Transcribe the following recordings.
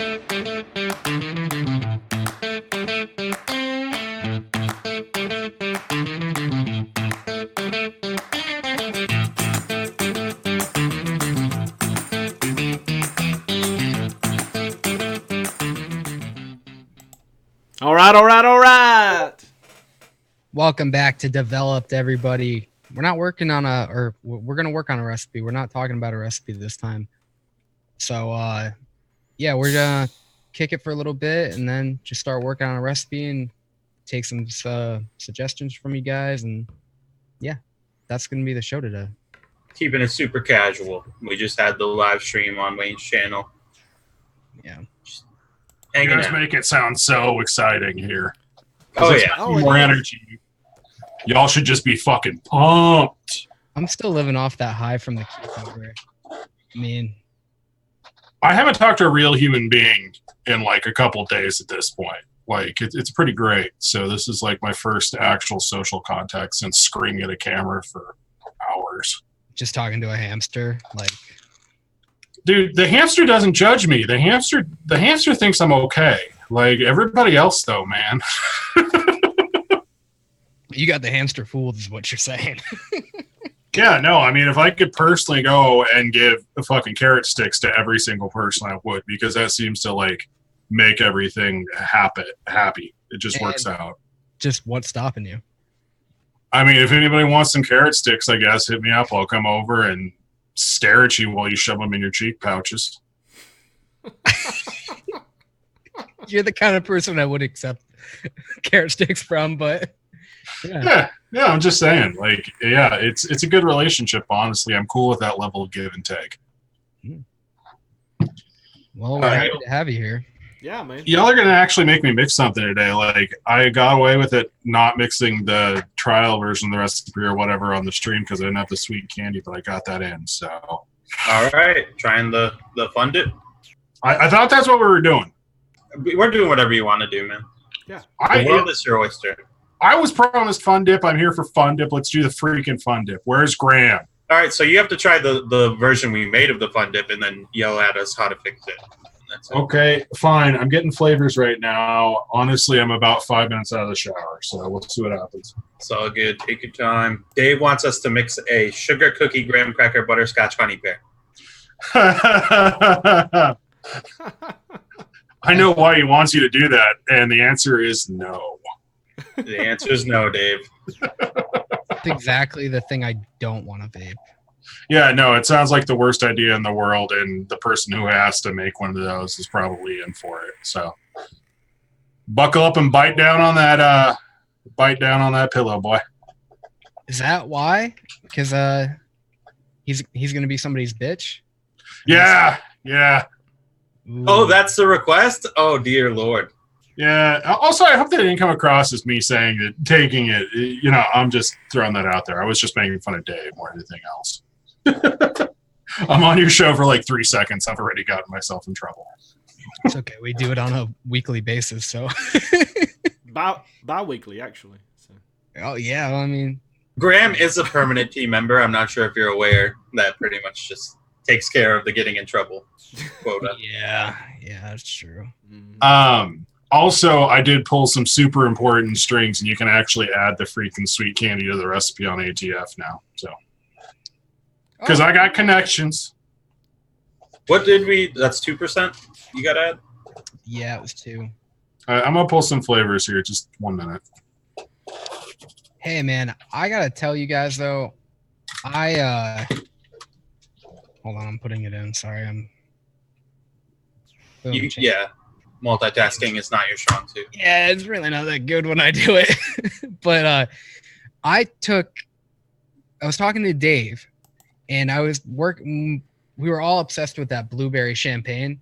All right. Welcome back to Developed, everybody. We're not working on we're going to work on a recipe. We're not talking about a recipe this time. So, yeah, we're going to kick it for a little bit and then just start working on a recipe and take some suggestions from you guys. And yeah, that's going to be the show today. Keeping it super casual. We just had the live stream on Wayne's channel. Yeah. You guys make it sound so exciting here. Oh, yeah. More energy. Y'all should just be fucking pumped. I'm still living off that high from the cucumber. I mean, I haven't talked to a real human being in like a couple days at this point. Like, it's pretty great. So this is like my first actual social contact since screaming at a camera for hours. Just talking to a hamster, like... Dude, the hamster doesn't judge me. The hamster thinks I'm okay. Like everybody else, though, man. You got the hamster fooled, is what you're saying. Yeah, no. I mean, if I could personally go and give fucking carrot sticks to every single person, I would, because that seems to like make everything happy. It just works out. Just what's stopping you? I mean, if anybody wants some carrot sticks, I guess hit me up. I'll come over and stare at you while you shove them in your cheek pouches. You're the kind of person I would accept carrot sticks from, but yeah, I'm just saying, like, yeah, it's a good relationship, honestly. I'm cool with that level of give and take. Well, we're happy to have you here. Yeah, man. Y'all are gonna actually make me mix something today. Like, I got away with it not mixing the trial version of the recipe or whatever on the stream because I didn't have the sweet candy, but I got that in. So, all right, trying the fun dip. I thought that's what we were doing. We're doing whatever you want to do, man. Yeah, the world is your oyster. I was promised fun dip. I'm here for fun dip. Let's do the freaking fun dip. Where's Graham? All right, so you have to try the version we made of the fun dip and then yell at us how to fix it. That's it. Okay, fine. I'm getting flavors right now. Honestly, I'm about 5 minutes out of the shower, so we'll see what happens. It's all good. Take your time. Dave wants us to mix a sugar cookie, graham cracker, butterscotch, honey pear. I know why he wants you to do that, and the answer is no. The answer is no, Dave. That's exactly the thing I don't want to vape. Yeah, no, it sounds like the worst idea in the world, and the person who has to make one of those is probably in for it. So, buckle up and bite down on that pillow, boy. Is that why? Because he's gonna be somebody's bitch. Yeah. Ooh. Oh, that's the request? Oh, dear Lord. Yeah. Also, I hope that didn't come across as me saying that taking it. You know, I'm just throwing that out there. I was just making fun of Dave more than anything else. I'm on your show for like 3 seconds. I've already gotten myself in trouble. It's okay. We do it on a weekly basis, so. Bi-weekly, actually. So. Oh yeah, well, I mean, Graham is a permanent team member. I'm not sure if you're aware. That pretty much just takes care of the getting in trouble quota. Yeah, that's true. Also, I did pull some super important strings, and you can actually add the freaking sweet candy to the recipe on ATF now. So, because I got connections. What did we? That's 2%. You got to add. Yeah, it was 2. I'm gonna pull some flavors here. Just 1 minute. Hey man, I gotta tell you guys though, hold on, I'm putting it in. Sorry, Yeah, multitasking is not your strong suit. Yeah, it's really not that good when I do it. But I was talking to Dave, and we were all obsessed with that blueberry champagne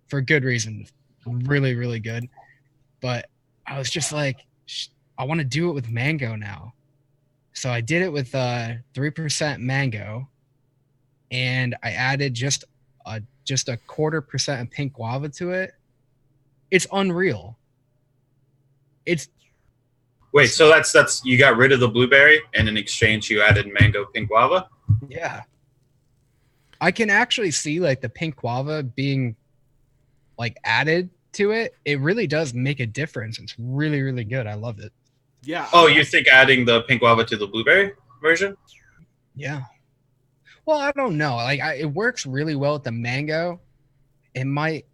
for good reason. Really, really good. But I was just like, I want to do it with mango now. So I did it with 3% mango, and I added just a 0.25% of pink guava to it. It's unreal. Wait, so that's you got rid of the blueberry, and in exchange you added mango pink guava? Yeah. I can actually see like the pink guava being like added to it, it really does make a difference. It's really, really good. I love it. Yeah. Oh, you think adding the pink guava to the blueberry version? Yeah. Well, I don't know. Like, it works really well with the mango. It might,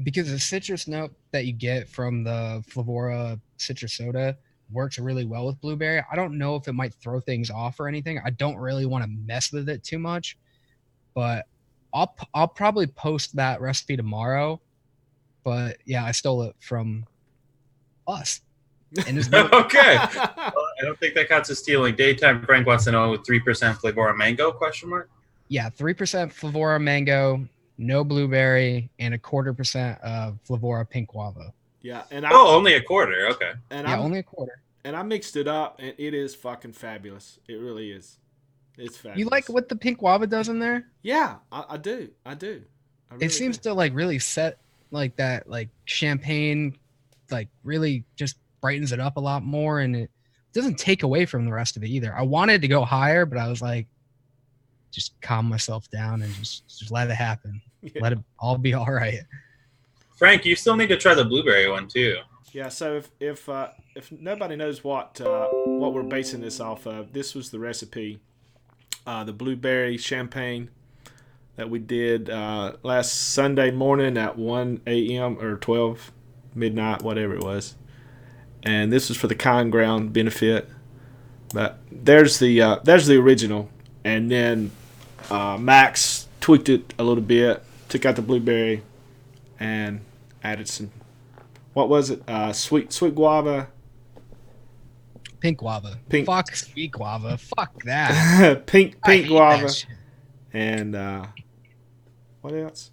because the citrus note that you get from the Flavora citrus soda works really well with blueberry. I don't know if it might throw things off or anything. I don't really want to mess with it too much, but I'll probably post that recipe tomorrow. But yeah, I stole it from us. And it's Okay. Well, I don't think that counts as stealing. Daytime Frank wants to know 3% Flavora mango, question mark? Yeah, 3% Flavora mango, no blueberry, and 0.25% of Flavora pink guava. Yeah, and only a quarter. Okay. And Yeah, only a quarter. And I mixed it up, and it is fucking fabulous. It really is. It's fabulous. You like what the pink guava does in there? Yeah, I do. I do. I really It seems to like really set like that, like champagne, like really just brightens it up a lot more, and it doesn't take away from the rest of it either. I wanted to go higher, but I was like, just calm myself down and just let it happen. Yeah. Let it all be all right. Frank, you still need to try the blueberry one too. Yeah. So if nobody knows what we're basing this off of, this was the recipe, the blueberry champagne that we did last Sunday morning at 1 a.m. or 12 midnight, whatever it was. And this was for the Kind Ground benefit. But there's the original, and then Max tweaked it a little bit, took out the blueberry, and added some. What was it? Sweet guava. Pink guava. Pink. Fuck sweet guava. Fuck that. pink I hate guava. that shit. And what else?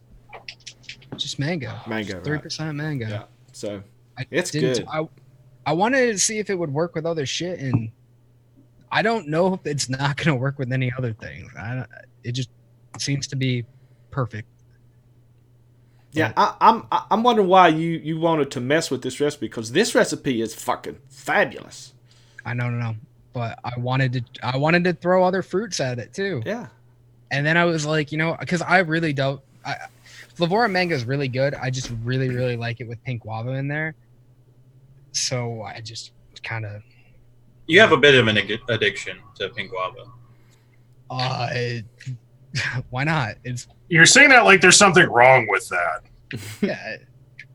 Just mango. Mango. 3% mango. Yeah. So I it's didn't- good. I wanted to see if it would work with other shit, and I don't know if it's not going to work with any other things. It just seems to be perfect. Yeah, I'm wondering why you wanted to mess with this recipe, because this recipe is fucking fabulous. I know, but I wanted to throw other fruits at it too. Yeah. And then I was like, because I really don't. Flavora mango is really good. I just really, really like it with pink guava in there. So I just kind of. You have a bit of an addiction to pink guava. Why not? You're saying that like there's something wrong with that. Yeah,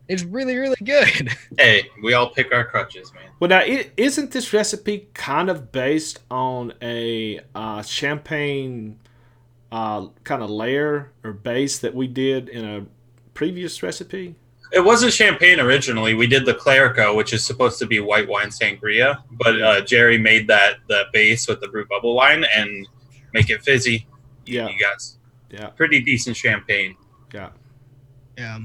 it's really, really good. Hey, we all pick our crutches, man. Well, now, isn't this recipe kind of based on a champagne kind of layer or base that we did in a previous recipe? It wasn't champagne originally. We did the Clerico, which is supposed to be white wine sangria, but Jerry made the base with the brut bubble wine and make it fizzy. Yeah. You guys. Yeah. Pretty decent champagne. Yeah. Yeah,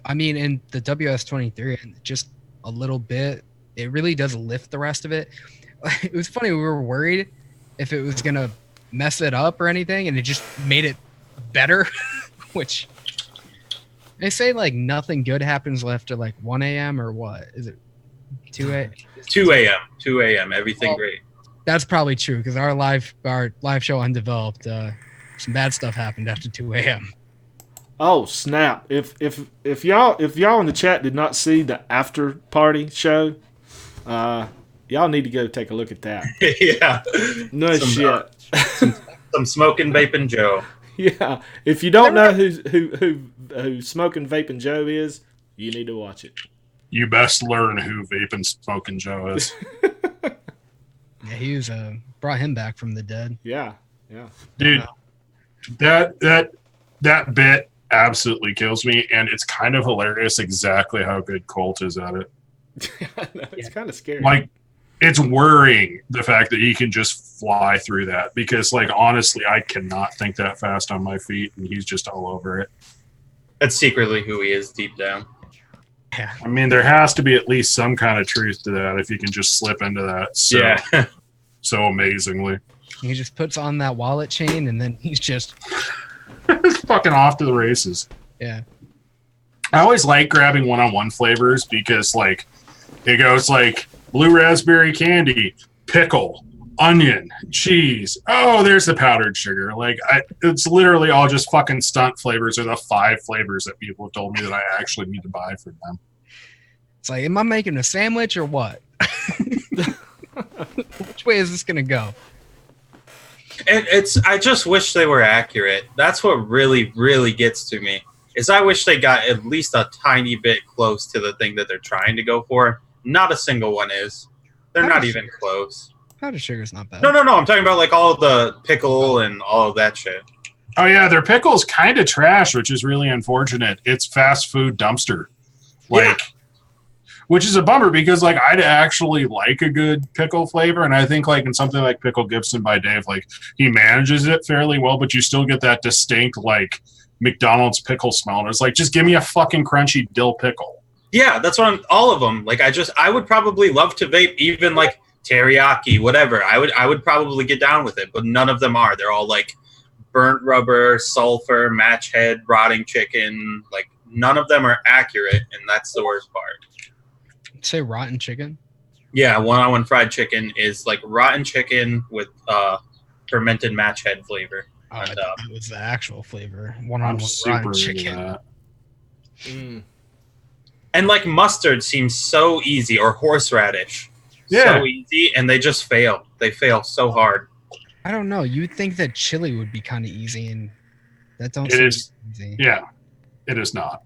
I mean, in the WS-23, and just a little bit, it really does lift the rest of it. It was funny. We were worried if it was gonna mess it up or anything, and it just made it better. Which they say like nothing good happens after like 1 a.m. or what? Is it 2 a.m.? 2 a.m. 2 a.m. Everything Well, great. That's probably true because our live show Undeveloped, some bad stuff happened after 2 a.m. Oh snap! If y'all in the chat did not see the after party show, y'all need to go take a look at that. Yeah. No Some, shit. Some smoking, vaping Joe. Yeah. If you don't know who Smoking Vaping Joe is, you need to watch it. You best learn who Vaping Smoking Joe is. Yeah, he was brought him back from the dead. Yeah. Yeah. Dude, that bit absolutely kills me, and it's kind of hilarious exactly how good Colt is at it. It's kind of scary. Like, it's worrying the fact that he can just fly through that, because like honestly I cannot think that fast on my feet, and he's just all over it. That's secretly who he is deep down. Yeah. I mean, there has to be at least some kind of truth to that if you can just slip into that so amazingly. He just puts on that wallet chain and then he's just It's fucking off to the races. yeah. I always like grabbing one-on-one flavors because like it goes like blue raspberry candy, pickle, onion, cheese. Oh, there's the powdered sugar. Like, it's literally all just fucking stunt flavors, or the 5 flavors that people have told me that I actually need to buy for them. It's like, am I making a sandwich or what? Which way is this gonna go? I just wish they were accurate. That's what really, really gets to me. Is I wish they got at least a tiny bit close to the thing that they're trying to go for. Not a single one is. They're not even close. Powdered sugar's not bad. No. I'm talking about like all of the pickle and all of that shit. Oh yeah, their pickle's kind of trash, which is really unfortunate. It's fast food dumpster, like, which is a bummer because like I'd actually like a good pickle flavor, and I think like in something like Pickle Gibson by Dave, like he manages it fairly well, but you still get that distinct like McDonald's pickle smell, and it's like just give me a fucking crunchy dill pickle. Yeah, that's what all of them. Like I would probably love to vape even like teriyaki, whatever. I would probably get down with it, but none of them are. They're all like burnt rubber, sulfur, match head, rotting chicken. Like none of them are accurate, and that's the worst part. Say rotten chicken? Yeah, one-on-one fried chicken is like rotten chicken with fermented match head flavor. Oh, I thought it was the actual flavor. I'm One-on-one super rotten into chicken. that. And like mustard seems so easy, or horseradish. Yeah. So easy, and they just fail. They fail so hard. I don't know. You'd think that chili would be kind of easy, and that don't It seem is. easy. Yeah, it is not.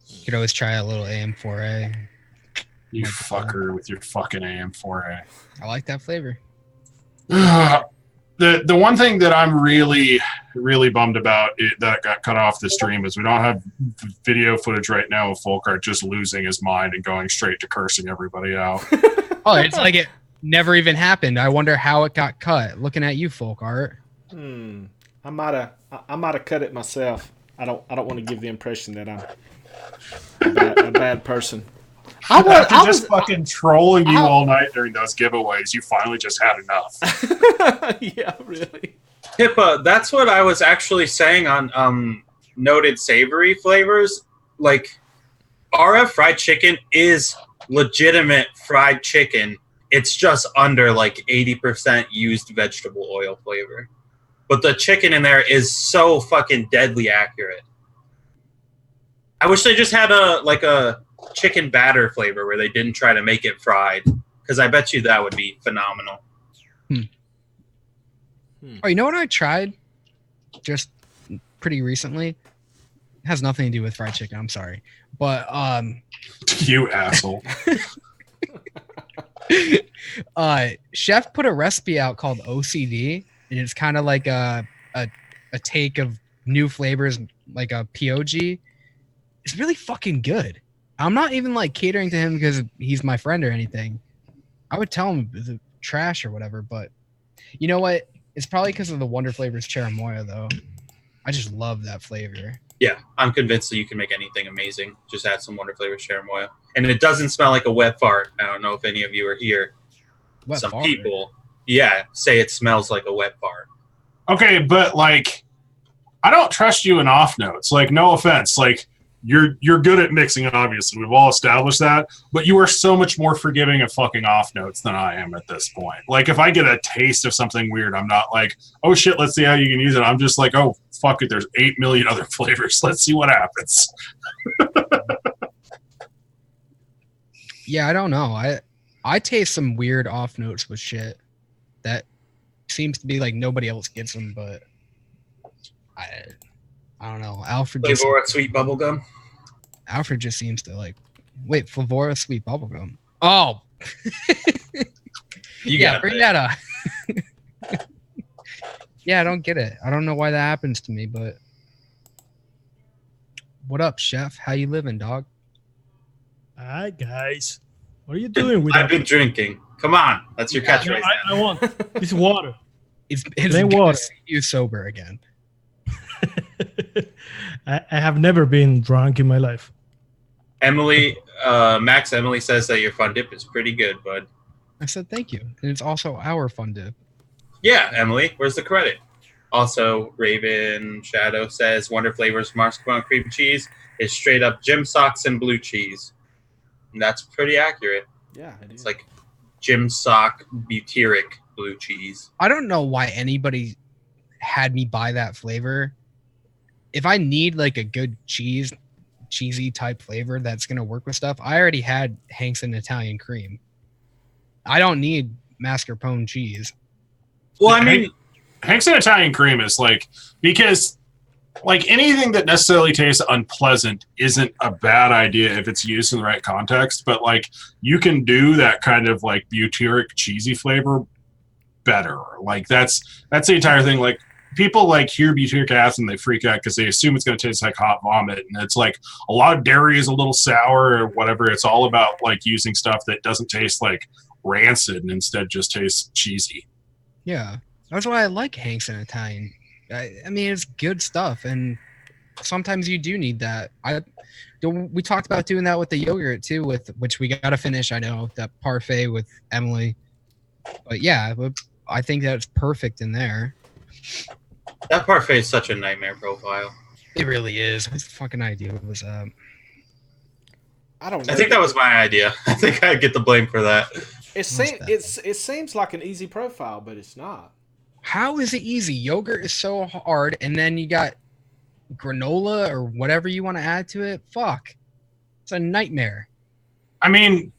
You could always try a little AM4A. You Like fucker with your fucking AM4A. I like that flavor. The one thing that I'm really, really bummed about that got cut off the stream is we don't have video footage right now of Folkart just losing his mind and going straight to cursing everybody out. Oh, it's like it never even happened. I wonder how it got cut. Looking at you, Folkart. I might have cut it myself. I don't want to give the impression that I'm a bad person. After just fucking trolling you all night during those giveaways, you finally just had enough. Yeah, really. Pippa, that's what I was actually saying on noted savory flavors. Like, RF fried chicken is legitimate fried chicken. It's just under like 80% used vegetable oil flavor. But the chicken in there is so fucking deadly accurate. I wish they just had a chicken batter flavor where they didn't try to make it fried, because I bet you that would be phenomenal. Oh, you know what I tried just pretty recently? It has nothing to do with fried chicken. I'm sorry, but You asshole. Chef put a recipe out called OCD, and it's kind of like a take of new flavors, like a POG. It's really fucking good. I'm not even like catering to him because he's my friend or anything. I would tell him it's trash or whatever, but you know what? It's probably because of the Wonder Flavors Cherimoya, though. I just love that flavor. Yeah, I'm convinced that you can make anything amazing. Just add some Wonder Flavors Cherimoya. And it doesn't smell like a wet fart. I don't know if any of you are here. Wet Some fart? people, say it smells like a wet fart. Okay, but like, I don't trust you in off notes. Like, no offense. Like, you're good at mixing, obviously. We've all established that. But you are so much more forgiving of fucking off notes than I am at this point. Like, if I get a taste of something weird, I'm not like, oh shit, let's see how you can use it. I'm just like, oh fuck it, there's 8 million other flavors. Let's see what happens. Yeah, I don't know. I taste some weird off notes with shit that seems to be like nobody else gets them, but I don't know. Flavor sweet bubblegum. Alfred just seems to like. Wait, Flavora sweet bubblegum. Oh, Yeah, bring that up. Yeah, I don't get it. I don't know why that happens to me, but what up, Chef? How you living, dog? Hi guys, what are you doing with I've that? been drinking. Come on, that's your catchphrase. I want this water. It's Drink good water. to see you sober again. I have never been drunk in my life. Emily says that your fun dip is pretty good, bud. I said thank you, and it's also our fun dip. Yeah, Emily, where's the credit? Also, Raven Shadow says Wonder Flavors mascarpone cream cheese is straight up gym socks and blue cheese. And that's pretty accurate. Yeah, it It's is. like gym sock butyric blue cheese. I don't know why anybody had me buy that flavor. If I need like a good cheesy type flavor that's gonna work with stuff, I already had Hank's and Italian cream. I don't need mascarpone cheese. Well, I mean, Hank's and Italian cream is like, because like anything that necessarily tastes unpleasant isn't a bad idea if it's used in the right context, but like you can do that kind of like butyric cheesy flavor better. Like that's the entire thing. Like people like hear butyric acid and they freak out because they assume it's going to taste like hot vomit, and it's like a lot of dairy is a little sour or whatever. It's all about like using stuff that doesn't taste like rancid and instead just tastes cheesy. Yeah, that's why I like Hank's and Italian. I mean, it's good stuff, and sometimes you do need that. We talked about doing that with the yogurt too, with which we got to finish. I know that parfait with Emily, but yeah, I think that's perfect in there. that parfait is such a nightmare profile. It really is. Whose fucking idea was that? I don't know. I think that was my idea. I think I get the blame for that. It seems like an easy profile, but it's not. How is it easy? Yogurt is so hard, and then you got granola or whatever you want to add to it. Fuck, it's a nightmare. I mean,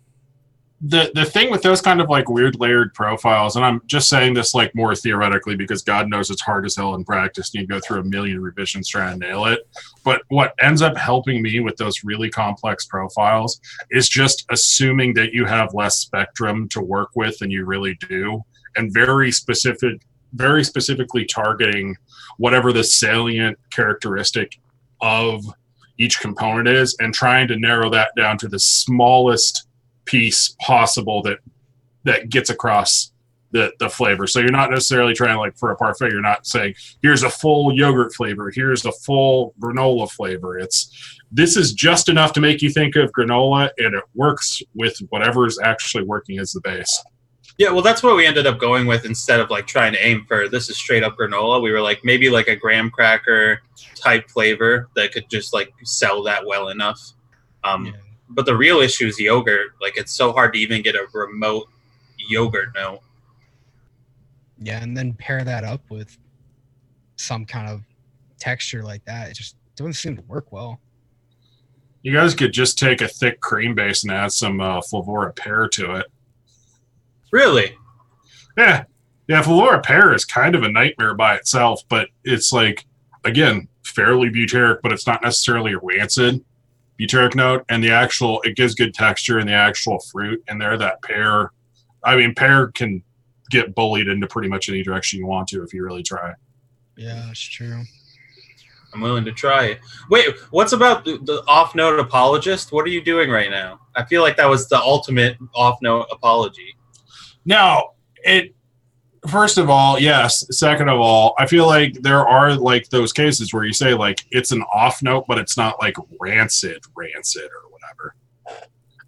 the thing with those kind of like weird layered profiles, and I'm just saying this like more theoretically because God knows it's hard as hell in practice and you go through a million revisions trying to nail it. But what ends up helping me with those really complex profiles is just assuming that you have less spectrum to work with than you really do, and very specifically targeting whatever the salient characteristic of each component is and trying to narrow that down to the smallest piece possible that gets across the flavor. So you're not necessarily trying, like for a parfait, you're not saying here's a full yogurt flavor, here's a full granola flavor. This is just enough to make you think of granola, and it works with whatever is actually working as the base. Yeah, well, that's what we ended up going with instead of like trying to aim for this is straight up granola. We were like maybe like a graham cracker type flavor that could just like sell that well enough. Yeah. But the real issue is yogurt. Like it's so hard to even get a remote yogurt note. Yeah, and then pair that up with some kind of texture like that. It just doesn't seem to work well. You guys could just take a thick cream base and add some Flavora pear to it. Really? Yeah, Flavora pear is kind of a nightmare by itself, but it's like, again, fairly butyric, but it's not necessarily a rancid butyric note, and it gives good texture in the actual fruit in there. That pear, I mean, pear can get bullied into pretty much any direction you want to if you really try. Yeah, that's true. I'm willing to try it. Wait, what's about the off-note apologist? What are you doing right now? I feel like that was the ultimate off-note apology. No, first of all, yes. Second of all, I feel like there are like those cases where you say like it's an off note, but it's not like rancid or whatever.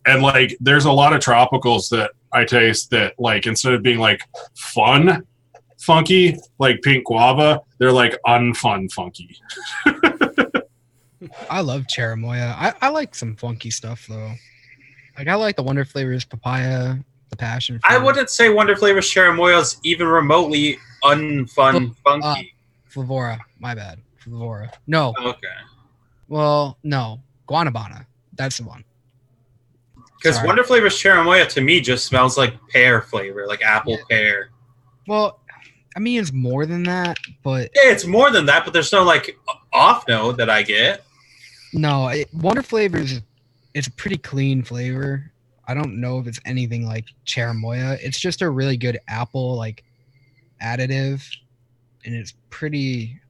And like there's a lot of tropicals that I taste that like instead of being like fun, funky, like pink guava, they're like unfun funky. I love cherimoya. I like some funky stuff though. Like I like the Wonder Flavors papaya, the passion fruit. I wouldn't say Wonder Flavors cherimoya is even remotely unfun funky. Flavora, my bad. Flavora. No. Okay. Well, no. Guanabana. That's the one. Because Sorry. Wonder Flavors cherimoya to me just smells like pear flavor, like apple pear. Well, I mean, it's more than that, but... Yeah, it's more than that, but there's no, like, off note that I get. No, Wonder Flavors, it's a pretty clean flavor. I don't know if it's anything like cherimoya. It's just a really good apple, like, additive, and it's pretty...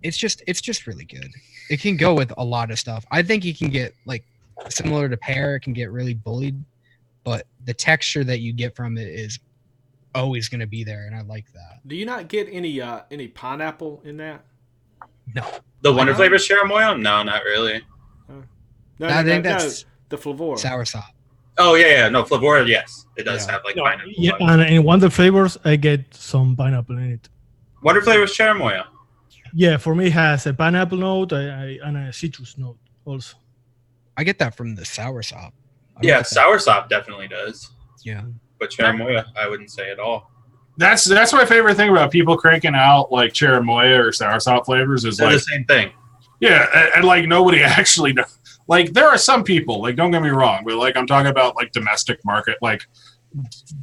It's just really good. It can go with a lot of stuff. I think you can get, like, similar to pear, it can get really bullied, but the texture that you get from it is always going to be there, and I like that. Do you not get any pineapple in that? No. The Wonder Flavors cherimoya? No, not really. No, I think that's the Flavora. soursop. Oh, yeah. No, Flavora, yes. It does have, like, No, pineapple. yeah, and in Wonder Flavors, I get some pineapple in it. Wonder Flavors cherimoya. Yeah, for me, it has a pineapple note and a citrus note also. I get that from the soursop. Yeah, soursop definitely does. Yeah. But cherimoya, I wouldn't say at all. That's my favorite thing about people cranking out like cherimoya or soursop flavors is They're like the same thing. yeah, and like nobody actually knows. Like there are some people, like don't get me wrong, but like I'm talking about like domestic market, like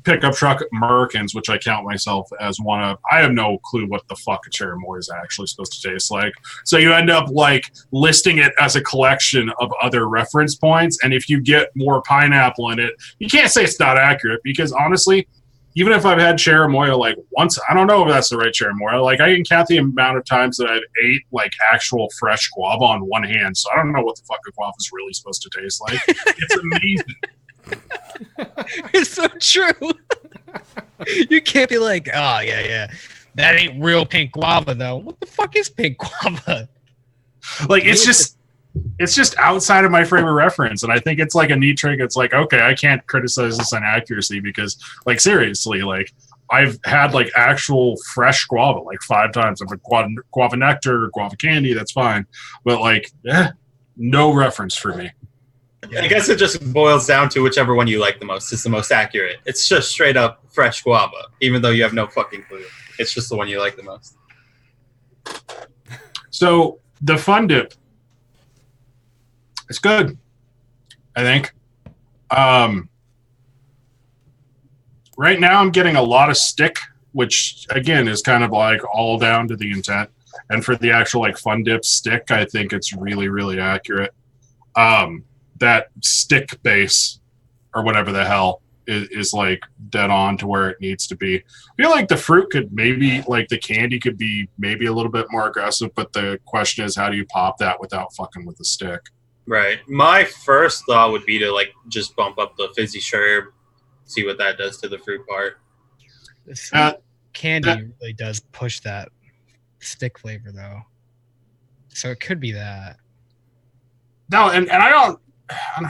pickup truck Americans, which I count myself as one of. I have no clue what the fuck a cherimoya is actually supposed to taste like. So you end up like listing it as a collection of other reference points, and if you get more pineapple in it, you can't say it's not accurate because honestly, even if I've had cherimoya like once, I don't know if that's the right cherimoya. Like I can count the amount of times that I've ate like actual fresh guava on one hand, so I don't know what the fuck a guava is really supposed to taste like. It's amazing. It's so true. You can't be like, oh yeah, that ain't real pink guava though. What the fuck is pink guava? Like it's just outside of my frame of reference, and I think it's like a neat trick. It's like, okay, I can't criticize this inaccuracy because, like, seriously, like I've had like actual fresh guava like 5 times. I've had guava nectar, guava candy. That's fine, but like, no reference for me. I guess it just boils down to whichever one you like the most is the most accurate. It's just straight up fresh guava, even though you have no fucking clue. It's just the one you like the most. So the fun dip, it's good, I think. Right now I'm getting a lot of stick, which again is kind of like all down to the intent. And for the actual like fun dip stick, I think it's really, really accurate. That stick base or whatever the hell is like dead on to where it needs to be. I feel like the fruit could maybe, like the candy could be maybe a little bit more aggressive, but the question is how do you pop that without fucking with the stick? Right. My first thought would be to like just bump up the fizzy sherb, see what that does to the fruit part. The sweet candy really does push that stick flavor though. So it could be that. No, and I don't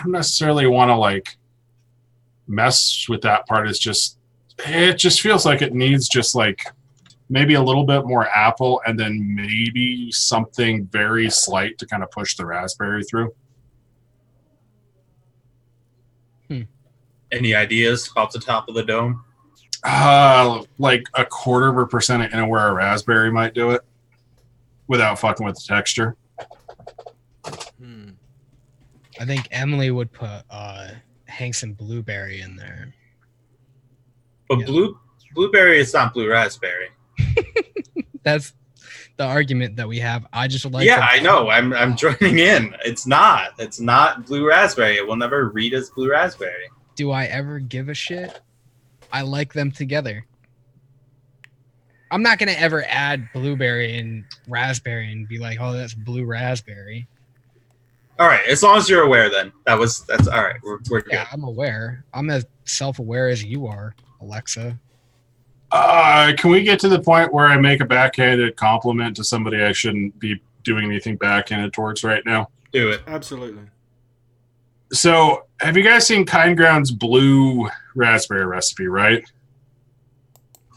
necessarily want to like mess with that part. It just feels like it needs just like maybe a little bit more apple and then maybe something very slight to kind of push the raspberry through. Any ideas off the top of the dome? Like 0.25% of Inawera raspberry might do it without fucking with the texture. I think Emily would put Hanks and blueberry in there. But blueberry is not blue raspberry. That's the argument that we have. I just like. Yeah, I know. I'm joining in. It's not. It's not blue raspberry. It will never read as blue raspberry. Do I ever give a shit? I like them together. I'm not gonna ever add blueberry and raspberry and be like, oh, that's blue raspberry. All right, as long as you're aware, then that's all right. We're good. Yeah, I'm aware. I'm as self-aware as you are, Alexa. Can we get to the point where I make a backhanded compliment to somebody I shouldn't be doing anything backhanded towards right now? Do it. Absolutely. So, have you guys seen Kind Ground's blue raspberry recipe, right?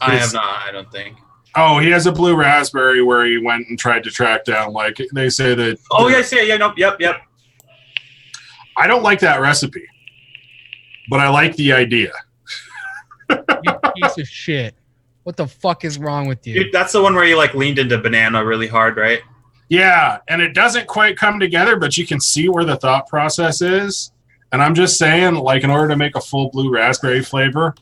I have not, I don't think. Oh, he has a blue raspberry where he went and tried to track down, like, they say that... Oh, yes, yeah, nope, yep. I don't like that recipe, but I like the idea. You piece of shit. What the fuck is wrong with you? Dude, that's the one where you, like, leaned into banana really hard, right? Yeah, and it doesn't quite come together, but you can see where the thought process is. And I'm just saying, like, in order to make a full blue raspberry flavor,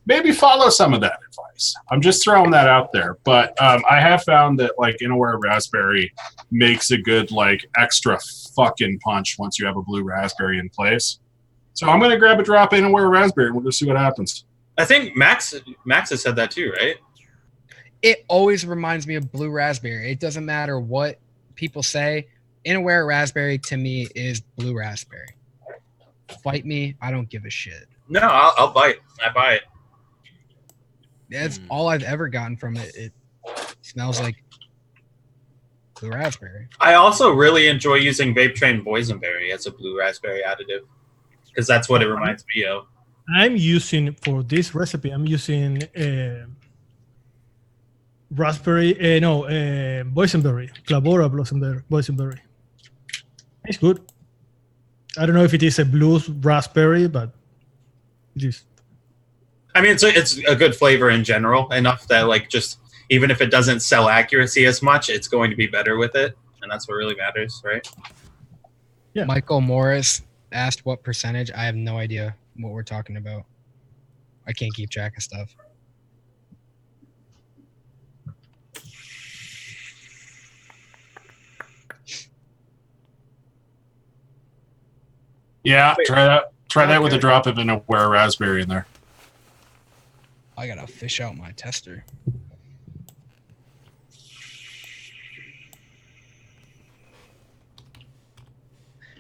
maybe follow some of that advice. I'm just throwing that out there. But I have found that, like, Inawera raspberry makes a good, like, extra fucking punch once you have a blue raspberry in place. So I'm going to grab a drop of Inawera raspberry and we'll just see what happens. I think Max has said that too, right? It always reminds me of blue raspberry. It doesn't matter what people say. Inawera raspberry to me is blue raspberry. Fight me, I don't give a shit. No, I'll bite. I buy it. That's all I've ever gotten from it. It smells like blue raspberry. I also really enjoy using Vape Train boysenberry as a blue raspberry additive because that's what it reminds me of. I'm using, for this recipe, I'm using boysenberry, Clavora boysenberry. It's good. I don't know if it is a blue raspberry, but it is. I mean, it's a good flavor in general, enough that like just even if it doesn't sell accuracy as much, it's going to be better with it, and that's what really matters, right? Yeah. Michael Morris asked what percentage. I have no idea what we're talking about. I can't keep track of stuff. Yeah, Wait. try that. Try that with a Okay. drop of vanilla raspberry in there. I gotta fish out my tester.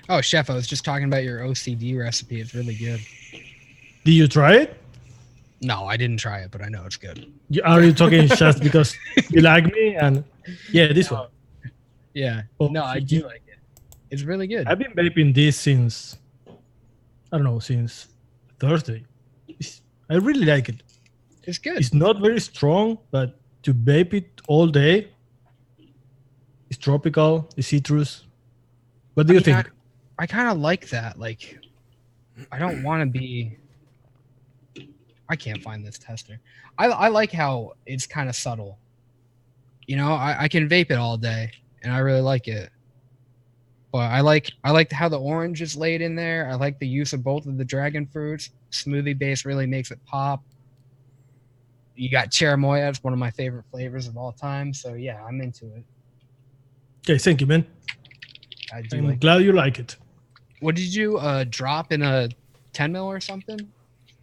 Oh, chef, I was just talking about your OCD recipe. It's really good. Did you try it? No, I didn't try it, but I know it's good. Are you talking just because you like me? And yeah, this one. Yeah. Oh, No, I do like it. It's really good. I've been vaping this since, I don't know, since Thursday. I really like it. It's good. It's not very strong, but to vape it all day, it's tropical, it's citrus. What do you think? I kind of like that. Like, I don't want to be. I can't find this tester. I like how it's kind of subtle. You know, I can vape it all day, and I really like it. But I like how the orange is laid in there. I like the use of both of the dragon fruits. Smoothie base really makes it pop. You got cherimoya. It's one of my favorite flavors of all time. So yeah, I'm into it. Okay, thank you, man. I do I'm like. glad you like it. What did you drop in a 10 mil or something?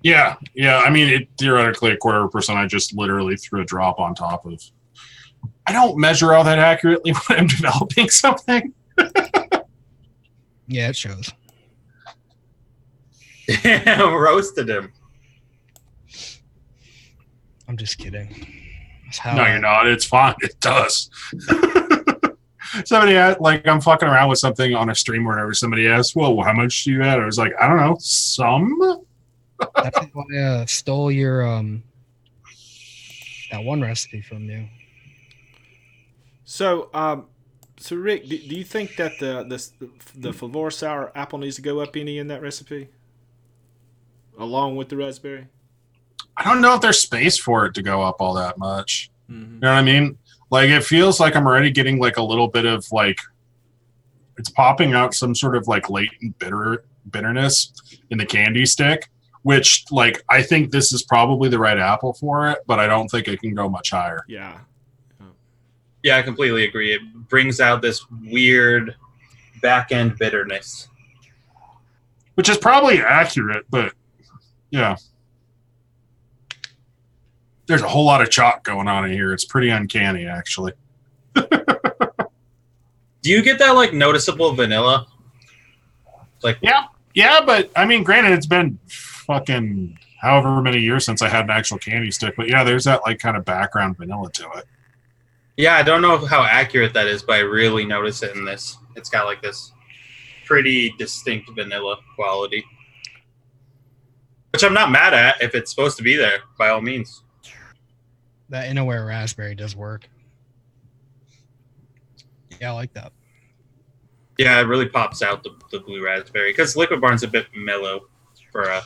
Yeah. I mean, it theoretically 0.25%. I just literally threw a drop on top of. I don't measure all that accurately when I'm developing something. Yeah, it shows. Roasted him. I'm just kidding. That's how No, you're not. It's fine. It does. Somebody asked, like, I'm fucking around with something on a stream or whatever. Somebody asked, well, how much do you add? I was like, I don't know, some? That's how I stole your that one recipe from you. So, so Rick, do you think that the Flavor Sour apple needs to go up any in that recipe, along with the raspberry? I don't know if there's space for it to go up all that much. Mm-hmm. You know what I mean? Like, it feels like I'm already getting, like, a little bit of, like, it's popping out some sort of, like, latent bitterness in the candy stick, which, like, I think this is probably the right apple for it, but I don't think it can go much higher. Yeah. Yeah, I completely agree. It brings out this weird back end bitterness. Which is probably accurate, but, yeah. There's a whole lot of chalk going on in here. It's pretty uncanny, actually. Do you get that like noticeable vanilla? Like Yeah, but I mean, granted, it's been fucking however many years since I had an actual candy stick. But yeah, there's that like kind of background vanilla to it. yeah, I don't know how accurate that is, but I really notice it in this. It's got like this pretty distinct vanilla quality, which I'm not mad at if it's supposed to be there. By all means. That Inaware raspberry does work. Yeah, I like that. Yeah, it really pops out the blue raspberry because Liquid Barn's a bit mellow for a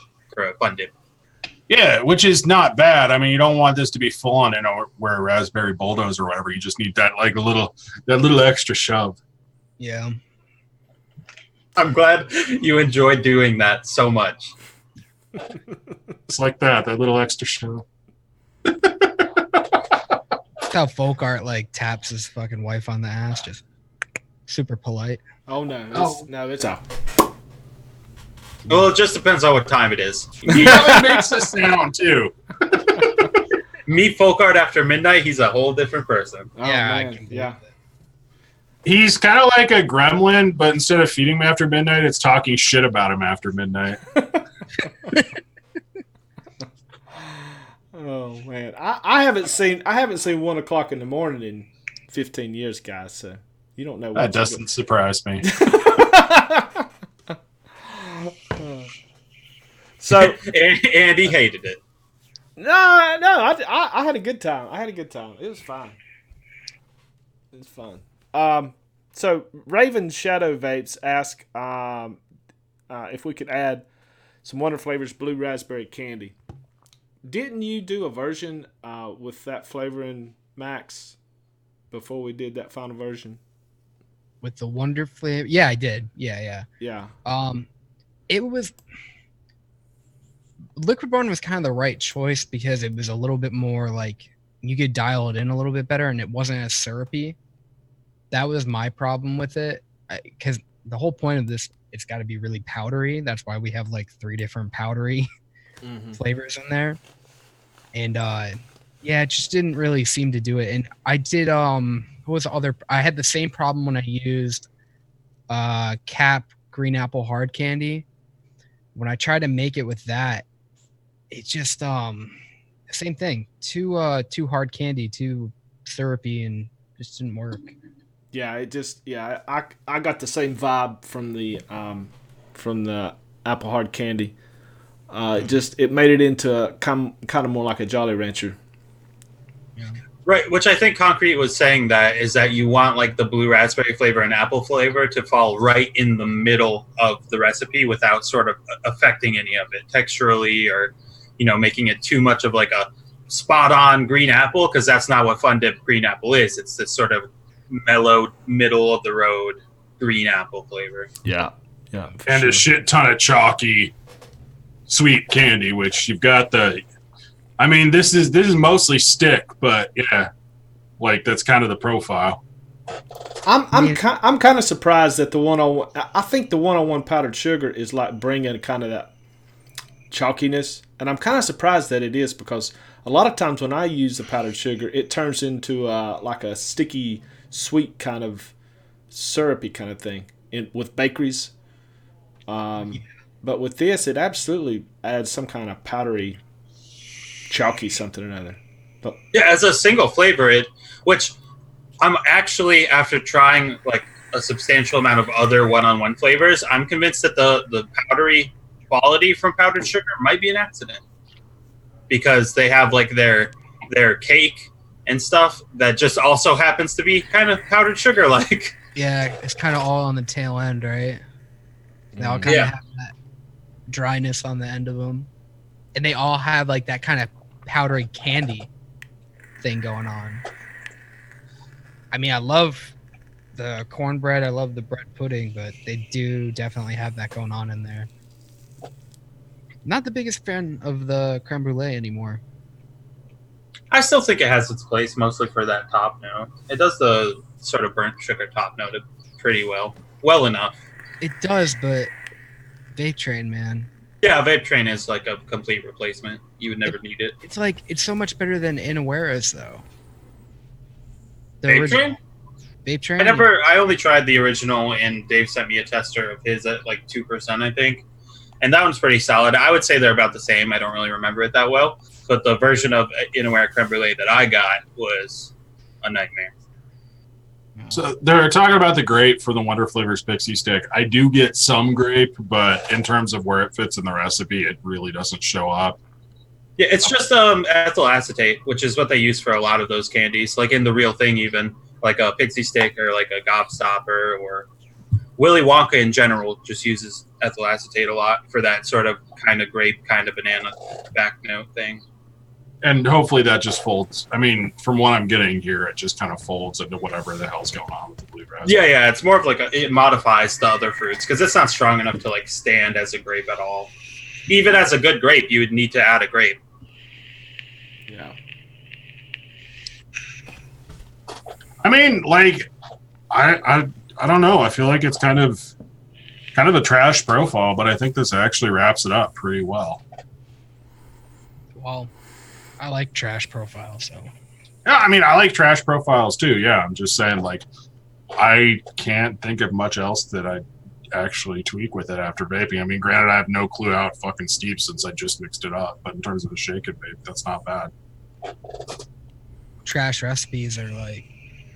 fun dip. Yeah, which is not bad. I mean, you don't want this to be full on, where raspberry bulldoze or whatever. You just need that like that little extra shove. Yeah. I'm glad you enjoyed doing that so much. It's like that little extra shove. That's how Folkart like taps his fucking wife on the ass, just super polite. Oh no! It's out. Well, it just depends on what time it is. He really makes a sound too. Meet Folkart after midnight, he's a whole different person. Oh, Yeah, I man. can Yeah. He's kind of like a gremlin, but instead of feeding him after midnight, it's talking shit about him after midnight. Oh man, I haven't seen 1 o'clock in the morning in 15 years, guys. So you don't know what That doesn't surprise me. So And he hated it. no, I had a good time. It was fine. It was fun. So Raven Shadow Vapes ask if we could add some Wonder Flavors blue raspberry candy. Didn't you do a version with that flavoring, Max, before we did that final version? With the Wonder flavor. Yeah, I did. Yeah. Yeah. It was Liquid Barn was kind of the right choice because it was a little bit more like you could dial it in a little bit better and it wasn't as syrupy. That was my problem with it because the whole point of this, it's got to be really powdery. That's why we have like 3 different powdery flavors in there. And yeah, it just didn't really seem to do it. And I did what was the other? I had the same problem when I used Cap green apple hard candy. When I tried to make it with that, it just same thing. Too hard candy, too syrupy, and just didn't work. Yeah, I got the same vibe from the apple hard candy. It made it into kind of more like a Jolly Rancher. Yeah. Right, which I think Concrete was saying that is that you want like the blue raspberry flavor and apple flavor to fall right in the middle of the recipe without sort of affecting any of it texturally or, making it too much of like a spot on green apple, because that's not what Fun Dip green apple is. It's this sort of mellow, middle of the road green apple flavor. Yeah. And sure. A shit ton of chalky sweet candy, which you've got this is mostly stick, but yeah, like that's kind of the profile. I'm kind of surprised that the 101. I think the 101 powdered sugar is like bringing kind of that chalkiness, and I'm kind of surprised that it is, because a lot of times when I use the powdered sugar, it turns into like a sticky, sweet kind of syrupy kind of thing with bakeries. But with this, it absolutely adds some kind of powdery, chalky something or another. But yeah, as a single flavor, which I'm actually, after trying like a substantial amount of other one-on-one flavors, I'm convinced that the powdery quality from powdered sugar might be an accident, because they have like their cake and stuff that just also happens to be kind of powdered sugar like. Yeah, it's kind of all on the tail end, right? They all kind of have that dryness on the end of them, and they all have like that kind of powdery candy thing going on. I mean, I love the cornbread, I love the bread pudding, but they do definitely have that going on in there. Not the biggest fan of the creme brulee anymore. I still think it has its place, mostly for that top note. It does the sort of burnt sugar top note pretty well enough. It does, but Vape Train, man. Yeah, Vape Train is like a complete replacement. You would never need it. It's like, it's so much better than Inaweras, though. The Vape original. Train? Vape Train? I only tried the original, and Dave sent me a tester of his at like 2%, I think. And that one's pretty solid. I would say they're about the same. I don't really remember it that well. But the version of Inaware Creme Brulee that I got was a nightmare. So they're talking about the grape for the Wonder Flavors Pixie Stick. I do get some grape, but in terms of where it fits in the recipe, it really doesn't show up. Yeah, it's just ethyl acetate, which is what they use for a lot of those candies. Like in the real thing, even like a Pixie Stick or like a Gobstopper, or Willy Wonka in general just uses ethyl acetate a lot for that sort of kind of grape, kind of banana back note thing. And hopefully that just folds. I mean, from what I'm getting here, it just kind of folds into whatever the hell's going on with the blue raspberry. Yeah, it's more of like it modifies the other fruits, because it's not strong enough to like stand as a grape at all. Even as a good grape, you would need to add a grape. yeah. I mean, like, I don't know. I feel like it's kind of a trash profile, but I think this actually wraps it up pretty well. Well, I like trash profiles, so. Yeah, I mean, I like trash profiles too. Yeah, I'm just saying, like, I can't think of much else that I actually tweak with it after vaping. I mean, granted, I have no clue how it fucking steeps since I just mixed it up, but in terms of a shake and vape, that's not bad. Trash recipes are like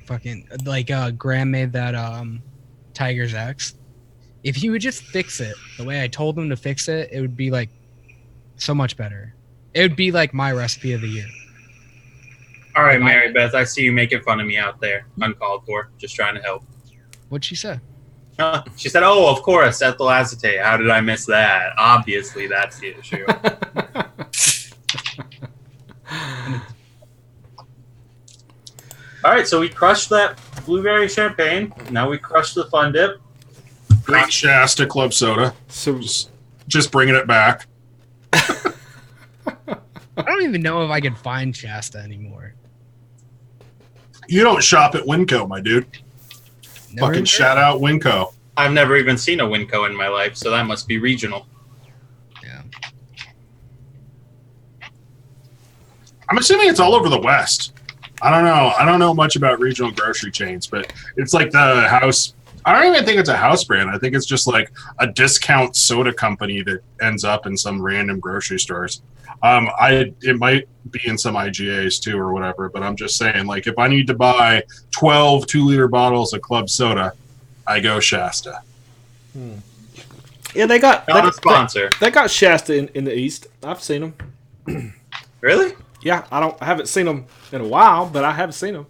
fucking, like Graham made that Tiger's X. If he would just fix it the way I told him to fix it, it would be like so much better. It would be like my recipe of the year. All right, Mary Beth, I see you making fun of me out there. Uncalled for. Just trying to help. What'd she say? She said, oh, of course, ethyl acetate. How did I miss that? Obviously, that's the issue. All right, so we crushed that blueberry champagne. Now we crushed the Fun Dip. Great Shasta Club Soda. So Just bringing it back. I don't even know if I can find Shasta anymore. You don't shop at Winco, my dude. Never Fucking did. shout out Winco. I've never even seen a Winco in my life, so that must be regional. Yeah. I'm assuming it's all over the West. I don't know. I don't know much about regional grocery chains, but it's like the house. I don't even think it's a house brand. I think it's just like a discount soda company that ends up in some random grocery stores. It might be in some IGAs too or whatever, but I'm just saying, like, if I need to buy 12 2-liter bottles of club soda, I go Shasta. yeah, they got Not a sponsor. They got Shasta in the East. I've seen them. Really? Yeah, I haven't seen them in a while, but I have seen them.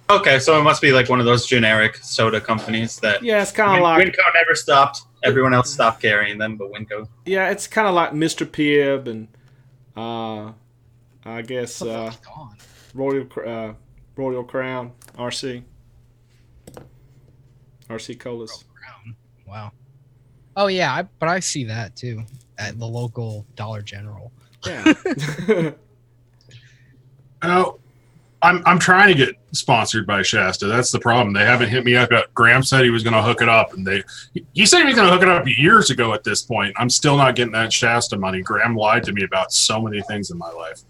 Okay, so it must be like one of those generic soda companies that Yeah, it's kind of like Winco never stopped. Everyone else stopped carrying them, but Winco. yeah, it's kind of like Mr. Pibb and I guess What the fuck's gone? Royal Crown RC Colas. Brown. Wow. Oh yeah, but I see that too at the local Dollar General. Yeah. Oh, I'm trying to get sponsored by Shasta. That's the problem. They haven't hit me up yet. Graham said he was going to hook it up, and he said he was going to hook it up years ago at this point. I'm still not getting that Shasta money. Graham lied to me about so many things in my life.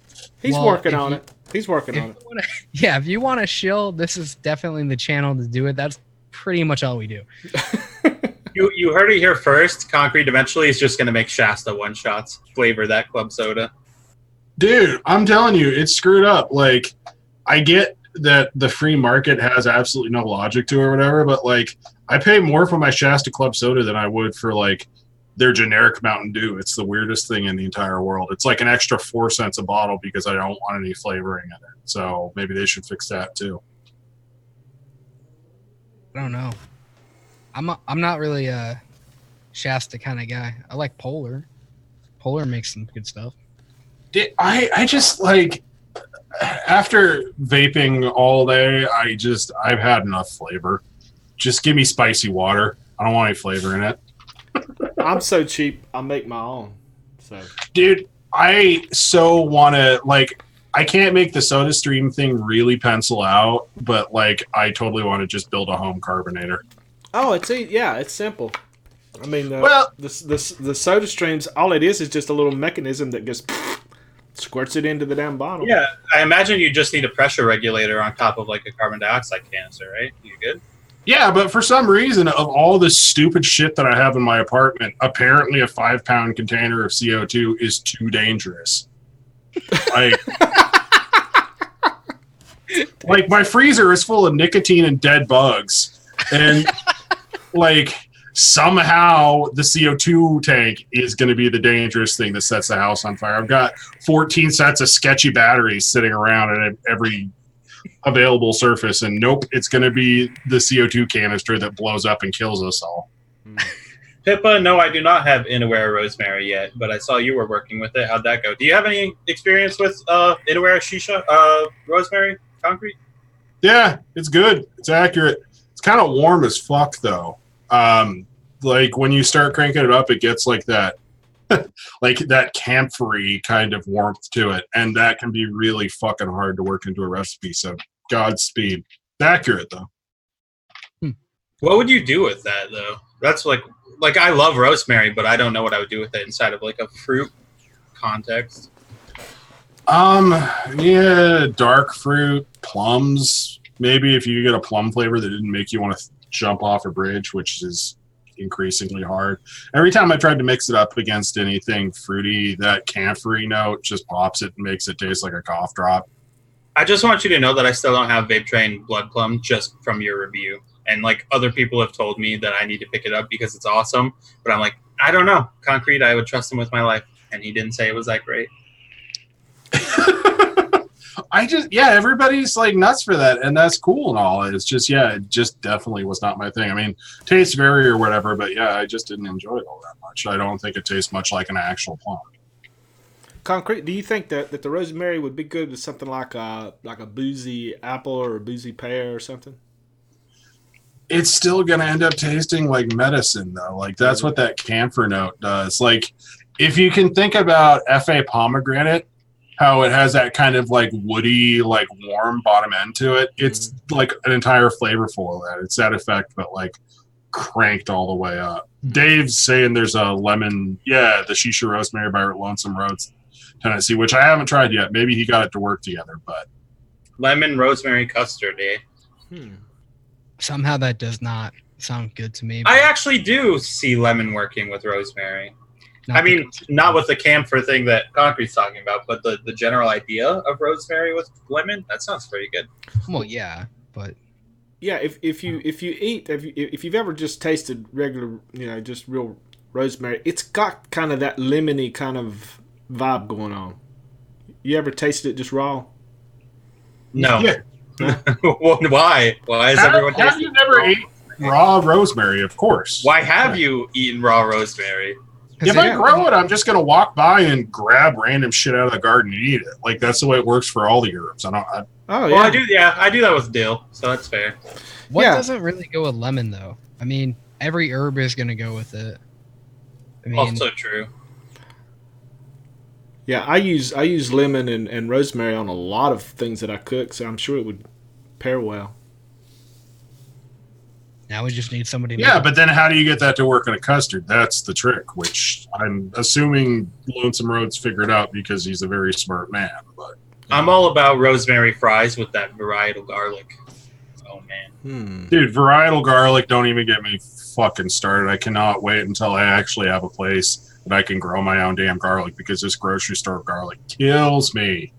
He's Well, working if on you- it. He's working on it. Yeah, if you want to shill, this is definitely the channel to do it. That's pretty much all we do. You heard it here first. Concrete eventually is just going to make Shasta one-shots. Flavor that club soda. Dude, I'm telling you, it's screwed up. Like, I get that the free market has absolutely no logic to it or whatever, but like, I pay more for my Shasta Club soda than I would for like their generic Mountain Dew. It's the weirdest thing in the entire world. It's like an extra 4 cents a bottle because I don't want any flavoring in it. So maybe they should fix that too. I don't know. I'm not really a Shasta kind of guy. I like Polar. Polar makes some good stuff. I just like, after vaping all day, I've had enough flavor. Just give me spicy water. I don't want any flavor in it. I'm so cheap. I make my own. So Dude, I so want to, like, I can't make the Soda Stream thing really pencil out, but like, I totally want to just build a home carbonator. it's simple. I mean, Well- the Soda Streams, all it is just a little mechanism that just squirts it into the damn bottle. Yeah, I imagine you just need a pressure regulator on top of like a carbon dioxide canister, right? You good? Yeah, but for some reason, of all this stupid shit that I have in my apartment, apparently a 5-pound container of CO2 is too dangerous. Like my freezer is full of nicotine and dead bugs, and like somehow the CO2 tank is going to be the dangerous thing that sets the house on fire. I've got 14 sets of sketchy batteries sitting around at every available surface, and nope, it's going to be the CO2 canister that blows up and kills us all. Pippa, no, I do not have Inaware Rosemary yet, but I saw you were working with it. How'd that go? Do you have any experience with Inaware Shisha Rosemary Concrete? Yeah, it's good. It's accurate. It's kind of warm as fuck though. Like when you start cranking it up, it gets like that, like that camphory kind of warmth to it, and that can be really fucking hard to work into a recipe. So Godspeed. It's accurate though. What would you do with that though? That's like I love rosemary, but I don't know what I would do with it inside of like a fruit context. Yeah, dark fruit, plums. Maybe if you get a plum flavor that didn't make you want to jump off a bridge, which is increasingly hard. Every time I tried to mix it up against anything fruity, that camphory note just pops it and makes it taste like a cough drop. I just want you to know that I still don't have Vape Train Blood Plum just from your review. And like other people have told me that I need to pick it up because it's awesome. But I'm like, I don't know. Concrete, I would trust him with my life. And he didn't say it was that great. Everybody's like nuts for that, and that's cool and all. It's just, it just definitely was not my thing. I mean, tastes vary or whatever, but yeah, I just didn't enjoy it all that much. I don't think it tastes much like an actual plum. Concrete, do you think that the rosemary would be good with something like a boozy apple or a boozy pear or something? It's still going to end up tasting like medicine, though. Like, that's what that camphor note does. Like, if you can think about F.A. pomegranate, how it has that kind of like woody, like warm bottom end to it, it's like an entire flavorful of that. It's that effect, but like cranked all the way up. Dave's saying there's a lemon, the Shisha Rosemary by Lonesome Roads, Tennessee, which I haven't tried yet. Maybe he got it to work together, but lemon rosemary custard, eh? Somehow that does not sound good to me. I actually do see lemon working with rosemary. I mean, not with the camphor thing that Concrete's talking about, but the general idea of rosemary with lemon, that sounds pretty good. Well, yeah, but yeah, if you've ever just tasted regular, just real rosemary, it's got kind of that lemony kind of vibe going on. You ever tasted it just raw? No. Yeah. Well, why? Why is everyone have tasting you never ate raw rosemary? Of course. Why have you eaten raw rosemary? If I grow it, I'm just going to walk by and grab random shit out of the garden and eat it. Like, that's the way it works for all the herbs. Well, I do that with dill, so that's fair. What doesn't really go with lemon, though? I mean, every herb is going to go with it. I mean, Also true. Yeah, I use lemon and rosemary on a lot of things that I cook, so I'm sure it would pair well. now we just need somebody to Yeah, but then how do you get that to work in a custard? That's the trick, which I'm assuming Lonesome Roads figured out because he's a very smart man. But I'm all about rosemary fries with that varietal garlic. Oh, man. Dude, varietal garlic, don't even get me fucking started. I cannot wait until I actually have a place that I can grow my own damn garlic, because this grocery store garlic kills me.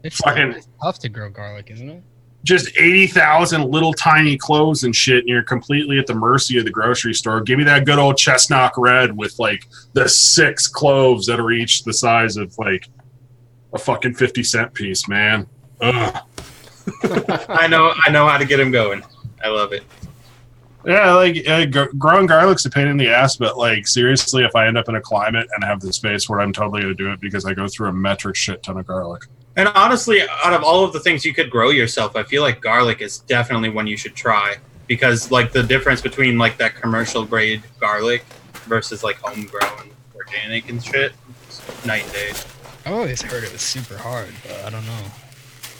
It's fucking tough to grow garlic, isn't it? Just 80,000 little tiny cloves and shit, and you're completely at the mercy of the grocery store. Give me that good old chestnut red with like the 6 cloves that are each the size of like a fucking 50-cent piece, man. Ugh. I know how to get him going. I love it. Yeah, like growing garlic's a pain in the ass, but like seriously, if I end up in a climate and have the space where I'm totally gonna do it, because I go through a metric shit ton of garlic. And honestly, out of all of the things you could grow yourself, I feel like garlic is definitely one you should try, because like the difference between like that commercial grade garlic versus like homegrown organic and shit, it's night and day. I've always heard it was super hard, but I don't know.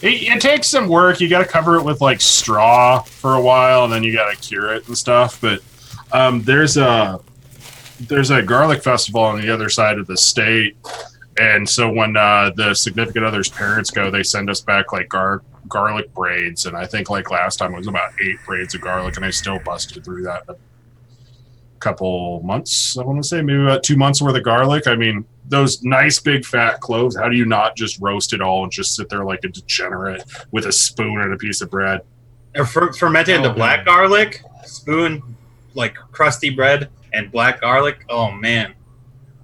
It takes some work. You got to cover it with like straw for a while, and then you got to cure it and stuff. But there's a garlic festival on the other side of the state, and so when the significant other's parents go, they send us back like garlic braids, and I think like last time it was about 8 braids of garlic, and I still busted through that in a couple months. I want to say maybe about 2 months worth of garlic. I mean, those nice big fat cloves, how do you not just roast it all and just sit there like a degenerate with a spoon and a piece of bread? Or fermented into black garlic, spoon, like crusty bread and black garlic. Oh man,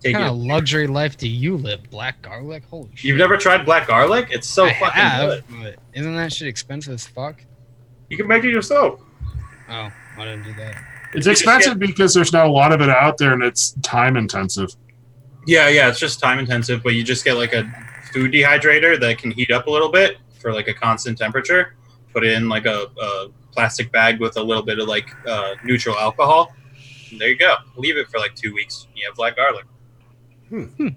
what kind of luxury life do you live? Black garlic? Holy shit! You've never tried black garlic? It's so fucking good. But isn't that shit expensive as fuck? You can make it yourself. Oh, I didn't do that. It's expensive because there's not a lot of it out there, and it's time intensive. Yeah, it's just time intensive, but you just get like a food dehydrator that can heat up a little bit for like a constant temperature. Put it in like a plastic bag with a little bit of like neutral alcohol. And there you go. Leave it for like 2 weeks. You have black garlic. I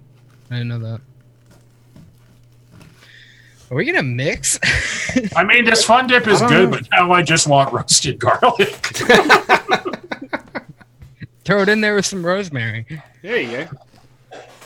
didn't know that. Are we gonna mix? I mean, this fun dip is good, but now I just want roasted garlic. Throw it in there with some rosemary. There you go.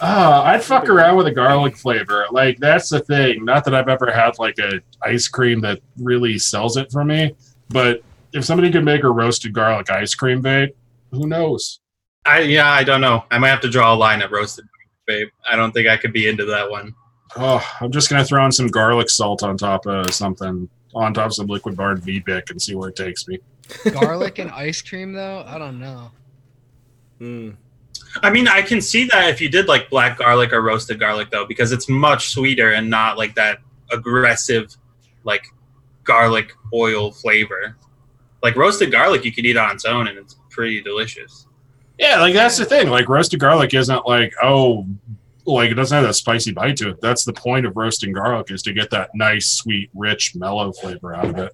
I'd fuck around with a garlic flavor. Like, that's the thing. Not that I've ever had like a ice cream that really sells it for me, but if somebody could make a roasted garlic ice cream vape, who knows? I don't know. I might have to draw a line at roasted vape. I don't think I could be into that one. Oh, I'm just gonna throw in some garlic salt on top of something, on top of some liquid barred V-Bic, and see where it takes me. Garlic and ice cream, though? I don't know. I mean, I can see that if you did like black garlic or roasted garlic, though, because it's much sweeter and not like that aggressive, like garlic oil flavor. Like roasted garlic, you could eat on its own, and it's pretty delicious. Yeah, like that's the thing. Like roasted garlic isn't like, oh, like it doesn't have that spicy bite to it. That's the point of roasting garlic, is to get that nice, sweet, rich, mellow flavor out of it.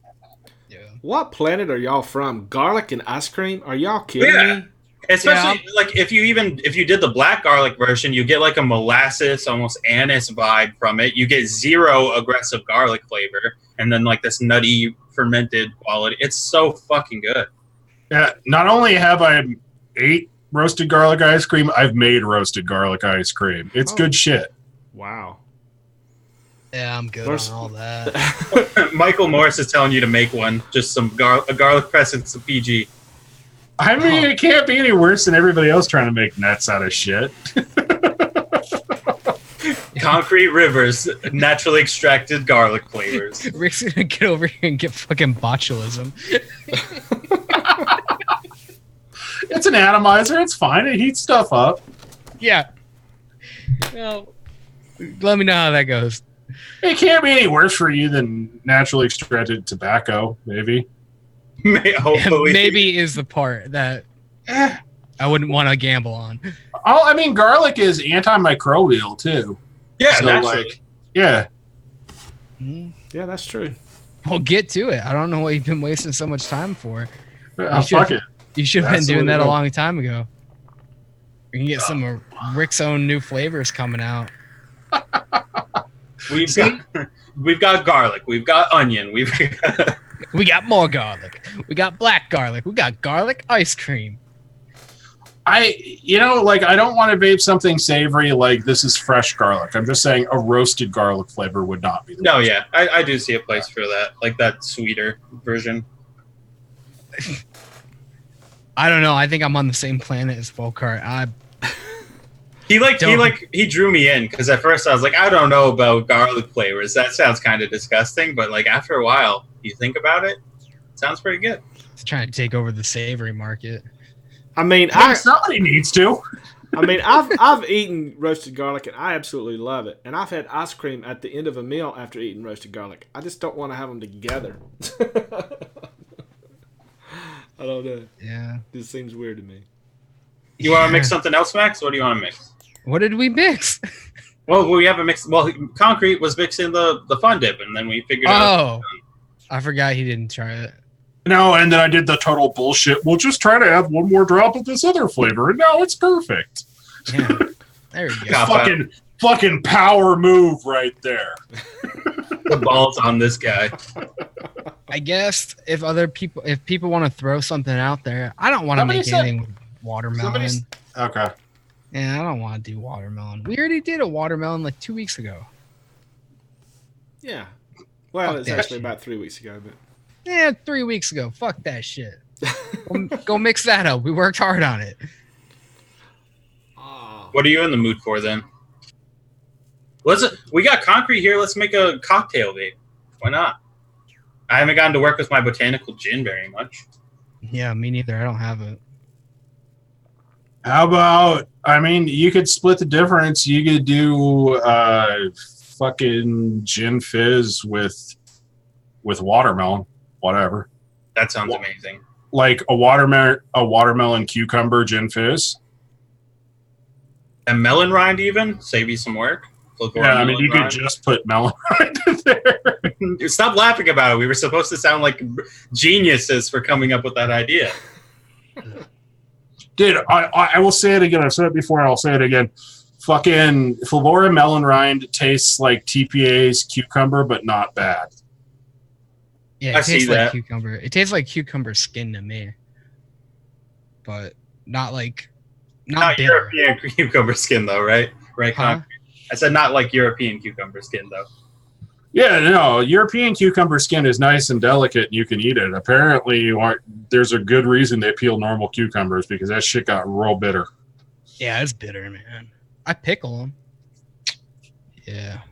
Yeah. What planet are y'all from? Garlic and ice cream? Are y'all kidding me? Especially like if you did the black garlic version, you get like a molasses, almost anise vibe from it. You get zero aggressive garlic flavor, and then like this nutty fermented quality. It's so fucking good. Yeah. Not only have I ate roasted garlic ice cream, I've made roasted garlic ice cream. It's good shit. Wow. Yeah, I'm good on all that. Michael Morris is telling you to make one. Just some a garlic press and some PG. I mean, it can't be any worse than everybody else trying to make nets out of shit. Concrete rivers, naturally extracted garlic flavors. Rick's gonna get over here and get fucking botulism. It's an atomizer. It's fine. It heats stuff up. Yeah. Well, let me know how that goes. It can't be any worse for you than naturally extracted tobacco, maybe. Hopefully. Maybe is the part that I wouldn't want to gamble on. Oh, I mean, garlic is antimicrobial too. Yeah, So, naturally. like, yeah. Yeah, that's true. Well, get to it. I don't know what you've been wasting so much time for. Fuck it. You should have been That's the doing way to that a go. long time ago. We can get some of Rick's own new flavors coming out. We've got garlic. We've got onion. We got more garlic. We got black garlic. We got garlic ice cream. I don't want to vape something savory like this is fresh garlic. I'm just saying a roasted garlic flavor would not be. No, yeah, I do see a place for that, like that sweeter version. I don't know. I think I'm on the same planet as Folkart. He drew me in because at first I was like, I don't know about garlic flavors. That sounds kind of disgusting, but like after a while, you think about it, it sounds pretty good. It's trying to take over the savory market. I mean, Somebody needs to. I mean, I've eaten roasted garlic and I absolutely love it. And I've had ice cream at the end of a meal after eating roasted garlic. I just don't want to have them together. I don't know. Yeah. This seems weird to me. You want to mix something else, Max? What do you want to mix? What did we mix? Well, we have a mix. Well, Concrete was mixing the fun dip, and then we figured out. Oh, I forgot he didn't try it. No, and then I did the total bullshit. We'll just try to add one more drop of this other flavor, and now it's perfect. Yeah. There we go. God. Fucking power move right there. The balls on this guy. I guess if people want to throw something out there, I don't want to Somebody make said- anything with watermelon. Okay. Yeah, I don't want to do watermelon. We already did a watermelon like 2 weeks ago. Yeah. Well, Fuck it's that actually shit. about 3 weeks ago, but Yeah, 3 weeks ago. Fuck that shit. Go mix that up. We worked hard on it. What are you in the mood for then? We got Concrete here. Let's make a cocktail vape. Why not? I haven't gotten to work with my botanical gin very much. Yeah, me neither. I don't have it. How about, I mean, you could split the difference. You could do fucking gin fizz with watermelon, whatever. That sounds amazing. Like a watermelon cucumber gin fizz. And melon rind even? Save you some work? Yeah, I mean, you could just put melon right there. Stop laughing about it. We were supposed to sound like geniuses for coming up with that idea. Dude, I will say it again. I've said it before and I'll say it again. Fucking Flora melon rind tastes like TPA's cucumber, but not bad. Yeah, I it see tastes like that. cucumber. It tastes like cucumber skin to me, but not Not bitter. European cucumber skin, though, right? Right, Huh? Concrete? I said not like European cucumber skin, though. Yeah, no, European cucumber skin is nice and delicate and you can eat it. Apparently, there's a good reason they peel normal cucumbers because that shit got real bitter. Yeah, it's bitter, man. I pickle them. Yeah.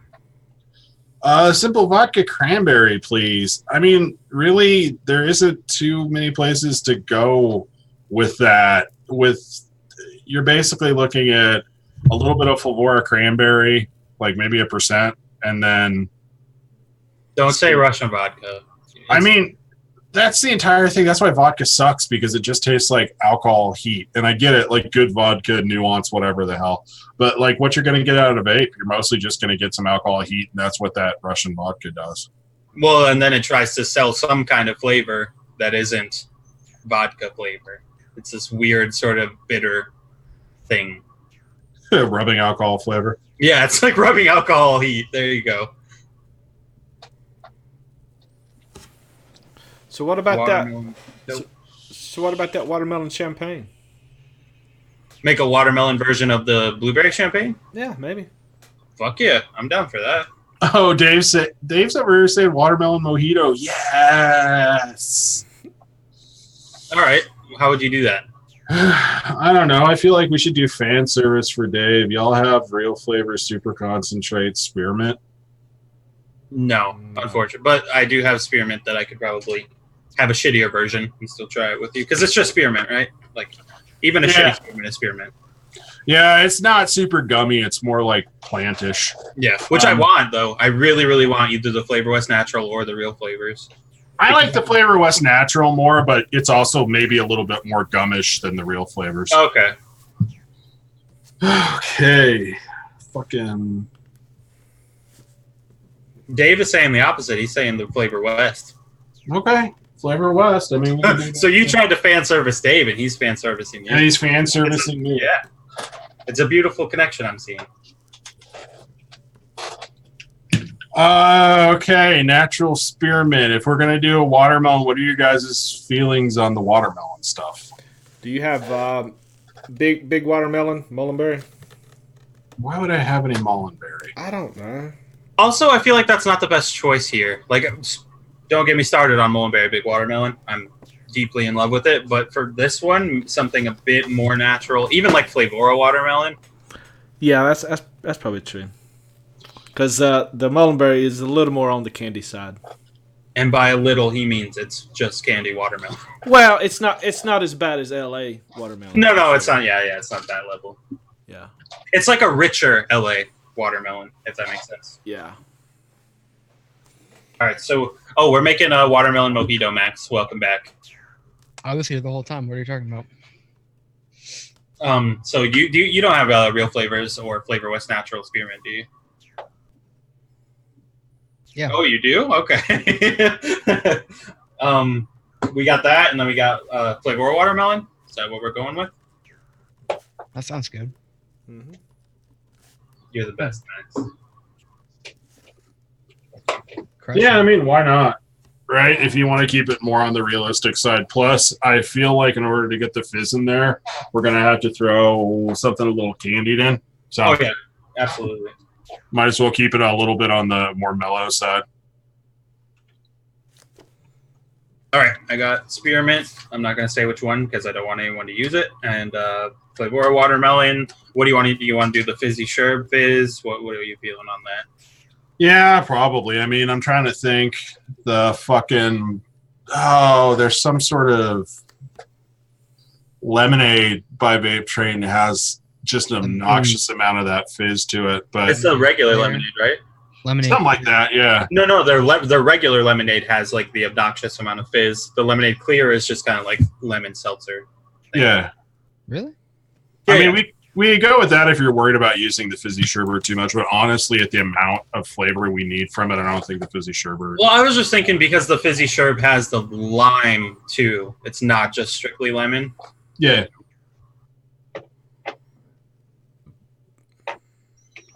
Simple vodka cranberry, please. I mean, really, there isn't too many places to go with that. You're basically looking at a little bit of Flora cranberry, like maybe 1%, and then Don't say Russian vodka. I mean, That's the entire thing. That's why vodka sucks, because it just tastes like alcohol heat. And I get it, like good vodka, nuance, whatever the hell. But like what you're going to get out of a vape, you're mostly just going to get some alcohol heat, and that's what that Russian vodka does. Well, and then it tries to sell some kind of flavor that isn't vodka flavor. It's this weird sort of bitter thing. Rubbing alcohol flavor. Yeah, it's like rubbing alcohol heat. There you go. So what about Watermelon. that? So what about that watermelon champagne? Make a watermelon version of the blueberry champagne? Yeah, maybe. Fuck yeah, I'm down for that. Oh, Dave's over here saying watermelon mojito. Yes. All right, how would you do that? I don't know. I feel like we should do fan service for Dave. Y'all have Real Flavor Super Concentrate Spearmint? No, unfortunately. But I do have spearmint that I could probably have a shittier version and still try it with you. Because it's just spearmint, right? Like, even a shitty spearmint is spearmint. Yeah, it's not super gummy. It's more like plantish. Yeah, which I want, though. I really, really want either the Flavor West Natural or the Real Flavors. I like the Flavor West Natural more, but it's also maybe a little bit more gummish than the Real Flavors. Okay. Okay. Fucking... Dave is saying the opposite. He's saying the Flavor West. Okay. Flavor West. I mean, we can do So you tried to fan service Dave, and he's fan servicing you. and he's fan servicing me. Yeah. It's a beautiful connection I'm seeing. Okay, natural spearmint. If we're gonna do a watermelon, what are you guys' feelings on the watermelon stuff? Do you have big watermelon, mullenberry? Why would I have any mullenberry? I don't know. Also, I feel like that's not the best choice here. Like, don't get me started on Mullenberry Big Watermelon. I'm deeply in love with it. But for this one, something a bit more natural, even like Flavora Watermelon. Yeah, that's probably true. Because the mullenberry is a little more on the candy side. And by a little, he means it's just candy watermelon. Well, it's not as bad as LA watermelon. No, it's not. Yeah, it's not that level. Yeah. It's like a richer LA watermelon, if that makes sense. Yeah. All right, so we're making a watermelon mojito, Max. Welcome back. I was here the whole time. What are you talking about? So you don't have Real Flavors or Flavor West Natural Spearmint, do you? Yeah. Oh, you do? Okay. We got that, and then we got Flavor Watermelon. Is that what we're going with? That sounds good. Mm-hmm. You're the best, Max. Yeah, I mean, why not? Right? If you want to keep it more on the realistic side. Plus, I feel like in order to get the fizz in there, we're going to have to throw something a little candied in. So Oh, yeah. Absolutely. might as well keep it a little bit on the more mellow side. All right, I got spearmint. I'm not going to say which one because I don't want anyone to use it. And Flavor Watermelon. What do you want to do? You want to do the fizzy sherb fizz? What are you feeling on that? Yeah, probably. I mean, I'm trying to think. The fucking... Oh, there's some sort of lemonade by Vape Train that has just an obnoxious amount of that fizz to it. But It's the regular lemonade, right? Lemonade. something like that, yeah. No, their regular lemonade has like the obnoxious amount of fizz. The lemonade clear is just kind of like lemon seltzer. Yeah. Really? I mean, we go with that if you're worried about using the fizzy sherbet too much, but honestly, at the amount of flavor we need from it, I don't think the fizzy sherbet. Well, I was just thinking because the fizzy sherb has the lime too. It's not just strictly lemon. Yeah.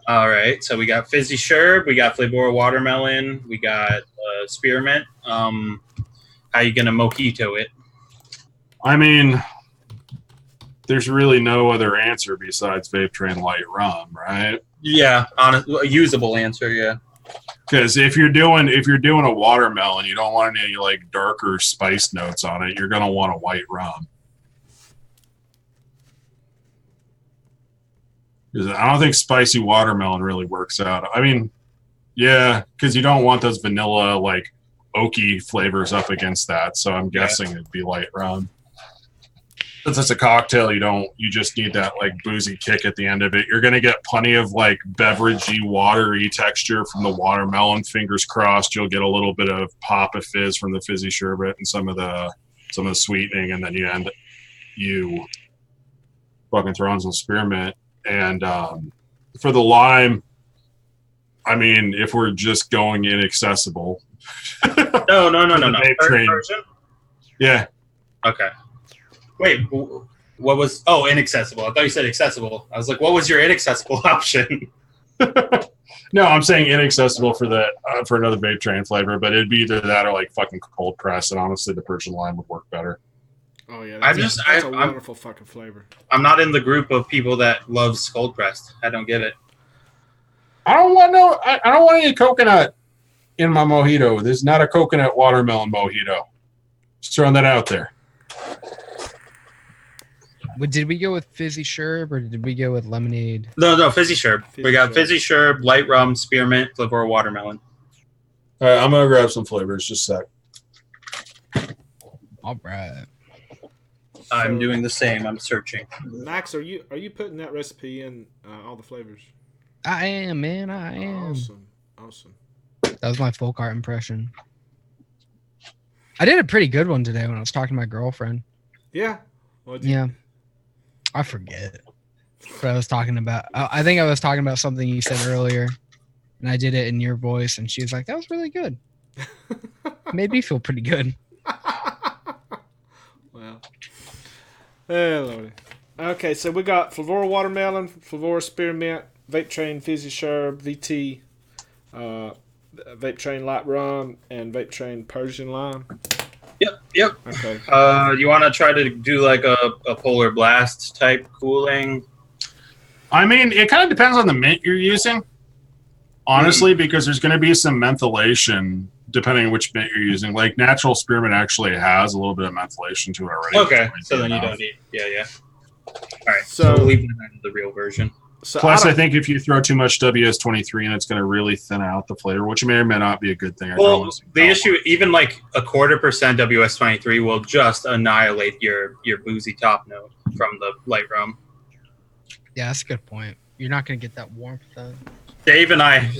All right, so we got fizzy sherb, we got Flavor Watermelon, we got spearmint. How you gonna mojito it? I mean, there's really no other answer besides Vape Train Light Rum, right? Yeah, a usable answer. Yeah. Because if you're doing a watermelon, you don't want any like darker spice notes on it. You're gonna want a white rum. Because I don't think spicy watermelon really works out. I mean, yeah, because you don't want those vanilla like oaky flavors up against that. So I'm guessing it'd be light rum. since it's a cocktail, you just need that like boozy kick at the end of it. You're gonna get plenty of like beveragey, watery texture from the watermelon. Fingers crossed, you'll get a little bit of pop of fizz from the fizzy sherbet and some of the sweetening, and then you fucking throw in some spearmint. And for the lime, I mean, if we're just going inaccessible, No. vape train. Version? Yeah. Okay. Wait, what was? Oh, inaccessible. I thought you said accessible. I was like, what was your inaccessible option? No, I'm saying inaccessible for another vape train flavor, but it'd be either that or like fucking cold press. And honestly, the Persian lime would work better. Oh yeah, that's a wonderful fucking flavor. I'm not in the group of people that loves cold pressed. I don't get it. I don't want any coconut in my mojito. There's not a coconut watermelon mojito. Just throwing that out there. Did we go with fizzy sherb or did we go with lemonade? No, fizzy sherb. We got fizzy sherb, light rum, spearmint, flavor, watermelon. All right, I'm gonna grab some flavors. Just a sec. All right. I'm doing the same. I'm searching. Max, are you putting that recipe in all the flavors? I am, man. I am. Awesome. That was my Folkart impression. I did a pretty good one today when I was talking to my girlfriend. Yeah. Yeah. I forget what I was talking about. I think I was talking about something you said earlier, and I did it in your voice, and she was like, that was really good. Made me feel pretty good. Well. Hey, Lordy. Okay, so we got Flavor Watermelon, Flavor Spearmint, Vape Train Fizzy Sherb, VT, Vape Train Light Rum, and Vape Train Persian Lime. Yep. Okay. You want to try to do like a polar blast type cooling? I mean, it kind of depends on the mint you're using, honestly, because there's going to be some menthylation depending on which mint you're using. Like natural spearmint actually has a little bit of menthylation to it already. Okay, so then you don't need. Yeah. All right, So we'll leave it in the real version. So Plus, I think if you throw too much WS-23 in, it's going to really thin out the flavor, which may or may not be a good thing. Well, the issue, even like 0.25% WS-23 will just annihilate your boozy top note from the light rum. Yeah, that's a good point. You're not going to get that warmth then. Dave and I,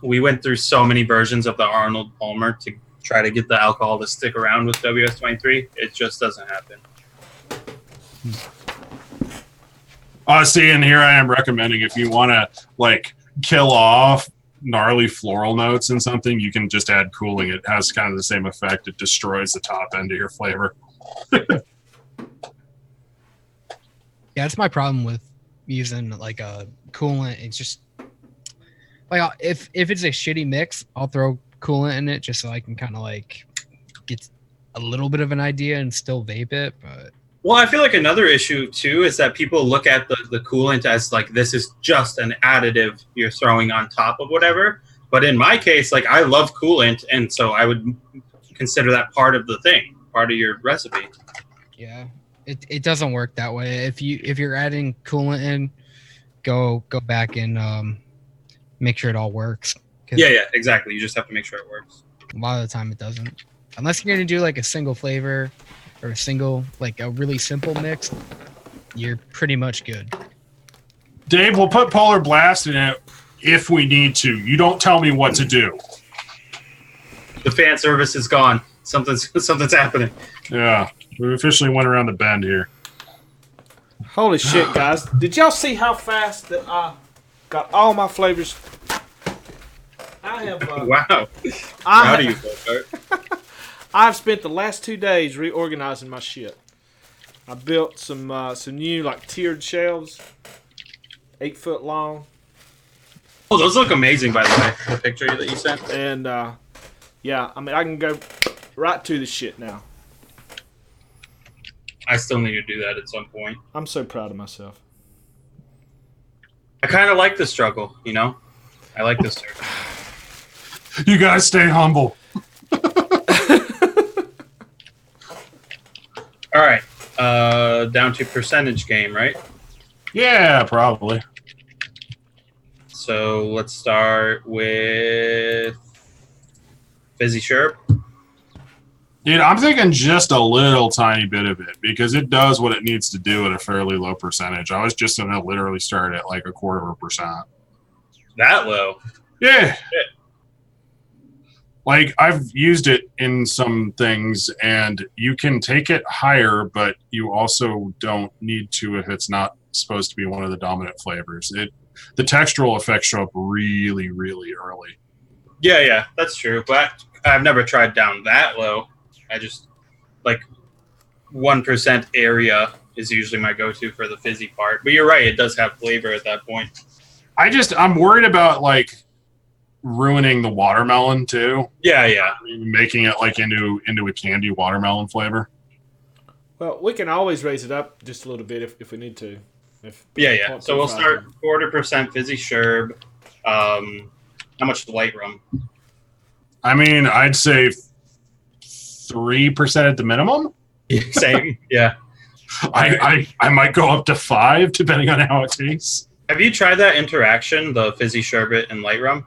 we went through so many versions of the Arnold Palmer to try to get the alcohol to stick around with WS-23. It just doesn't happen. See, and here I am recommending if you want to like kill off gnarly floral notes in something, you can just add cooling. It has kind of the same effect. It destroys the top end of your flavor. Yeah, that's my problem with using like a coolant. It's just like if it's a shitty mix, I'll throw coolant in it just so I can kind of like get a little bit of an idea and still vape it. But well, I feel like another issue too is that people look at the coolant as like this is just an additive you're throwing on top of whatever. But in my case, like I love coolant, and so I would consider that part of the thing, part of your recipe. yeah, it doesn't work that way. If you're adding coolant in, go back and make sure it all works. Yeah, exactly. You just have to make sure it works. A lot of the time it doesn't. Unless you're gonna do like a single flavor or a single, like a really simple mix, you're pretty much good. Dave, we'll put Polar Blast in it if we need to. You don't tell me what to do. The fan service is gone. Something's happening. Yeah, we officially went around the bend here. holy shit, guys! Did y'all see how fast that I got all my flavors? I have. Wow. How do you feel, I've spent the last 2 days reorganizing my shit. I built some new like tiered shelves, 8 foot long. Oh, those look amazing, by the way. The picture that you sent. And yeah, I mean I can go right to the shit now. I still need to do that at some point. I'm so proud of myself. I kind of like the struggle, you know? I like this struggle. You guys stay humble. All right. Down to percentage game, right? Yeah, probably. So let's start with Fizzy Sherb. Dude, I'm thinking just a little tiny bit of it because it does what it needs to do at a fairly low percentage. I was just going to literally start at like 1/4%. That low. Yeah. Like I've used it in some things and you can take it higher, but you also don't need to if it's not supposed to be one of the dominant flavors. The textural effects show up really, really early. Yeah, that's true. But I've never tried down that low. I just like 1% area is usually my go-to for the fizzy part. But you're right, it does have flavor at that point. I'm worried about like ruining the watermelon too. Yeah. Making it like into a candy watermelon flavor. Well, we can always raise it up just a little bit if we need to. Yeah. So we'll start 1/4% fizzy sherb. How much light rum? I mean, I'd say 3% at the minimum. Same. Yeah. I might go up to 5 depending on how it tastes. Have you tried that interaction, the fizzy sherbet and light rum?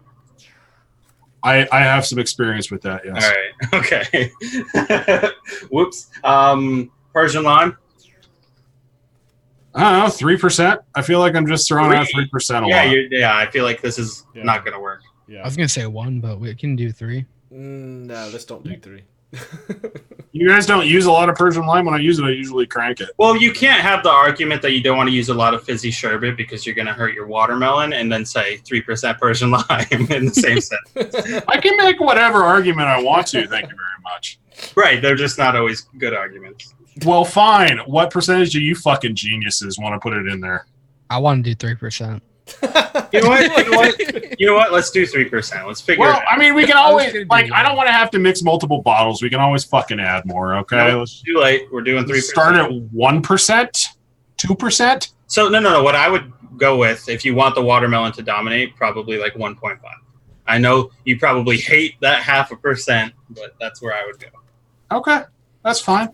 I have some experience with that, yes. All right. Okay. Whoops. Persian lime? I don't know, 3%. I feel like I'm just throwing out 3% a lot. Yeah, I feel like this is not going to work. Yeah. I was gonna say 1, but we can do 3. No, let's don't do 3. You guys don't use a lot of Persian lime. When I use it, I usually crank it. Well, you can't have the argument that you don't want to use a lot of fizzy sherbet because you're going to hurt your watermelon and then say 3% Persian lime in the same sentence. I can make whatever argument I want to, thank you very much. Right, they're just not always good arguments. Well, fine. What percentage do you fucking geniuses want to put it in there? I want to do 3%. You know what? Let's do 3%. Let's figure it out. I mean, we can always, gonna do like, I one. don't want to have to mix multiple bottles. We can always fucking add more, okay? No, Let's too late. We're doing 3%. start at 1%, 2%. So, no. What I would go with, if you want the watermelon to dominate, probably like 1.5. I know you probably hate that 0.5%, but that's where I would go. Okay, that's fine.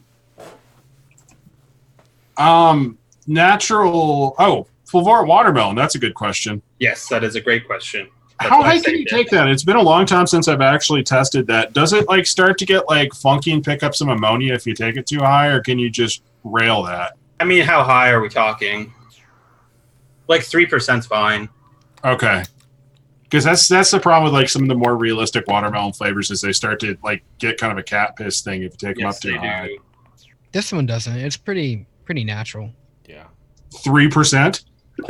Folkart watermelon. That's a good question. Yes, that is a great question. That's How why I high can saved you it. take that? It's been a long time since I've actually tested that. Does it like start to get like funky and pick up some ammonia if you take it too high, or can you just rail that? I mean, how high are we talking? Like 3% is fine. Okay. Because that's the problem with like some of the more realistic watermelon flavors is they start to like get kind of a cat piss thing if you take them up Yes, too they high. do. This one doesn't. It's pretty natural. Yeah. 3%.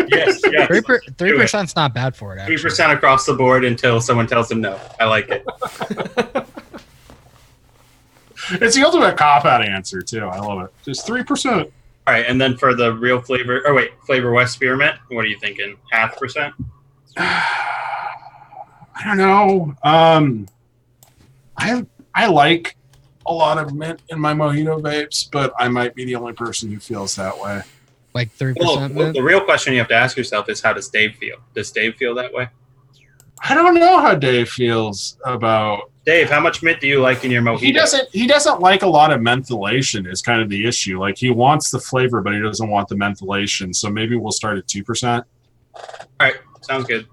Yes. 3%'s not bad for it. Actually. 3% across the board until someone tells them no. I like it. It's the ultimate cop-out answer too. I love it. Just 3%. All right, and then for the real flavor, Flavor West Spearmint, what are you thinking? 0.5%? I don't know. I like a lot of mint in my mojito vapes, but I might be the only person who feels that way. Like 3%. Well, mint? the real question you have to ask yourself is, how does Dave feel? Does Dave feel that way? I don't know how Dave feels about. Dave, how much mint do you like in your mojito? He doesn't like a lot of mentholation is kind of the issue. Like he wants the flavor, but he doesn't want the mentholation. So maybe we'll start at 2%. All right, sounds good.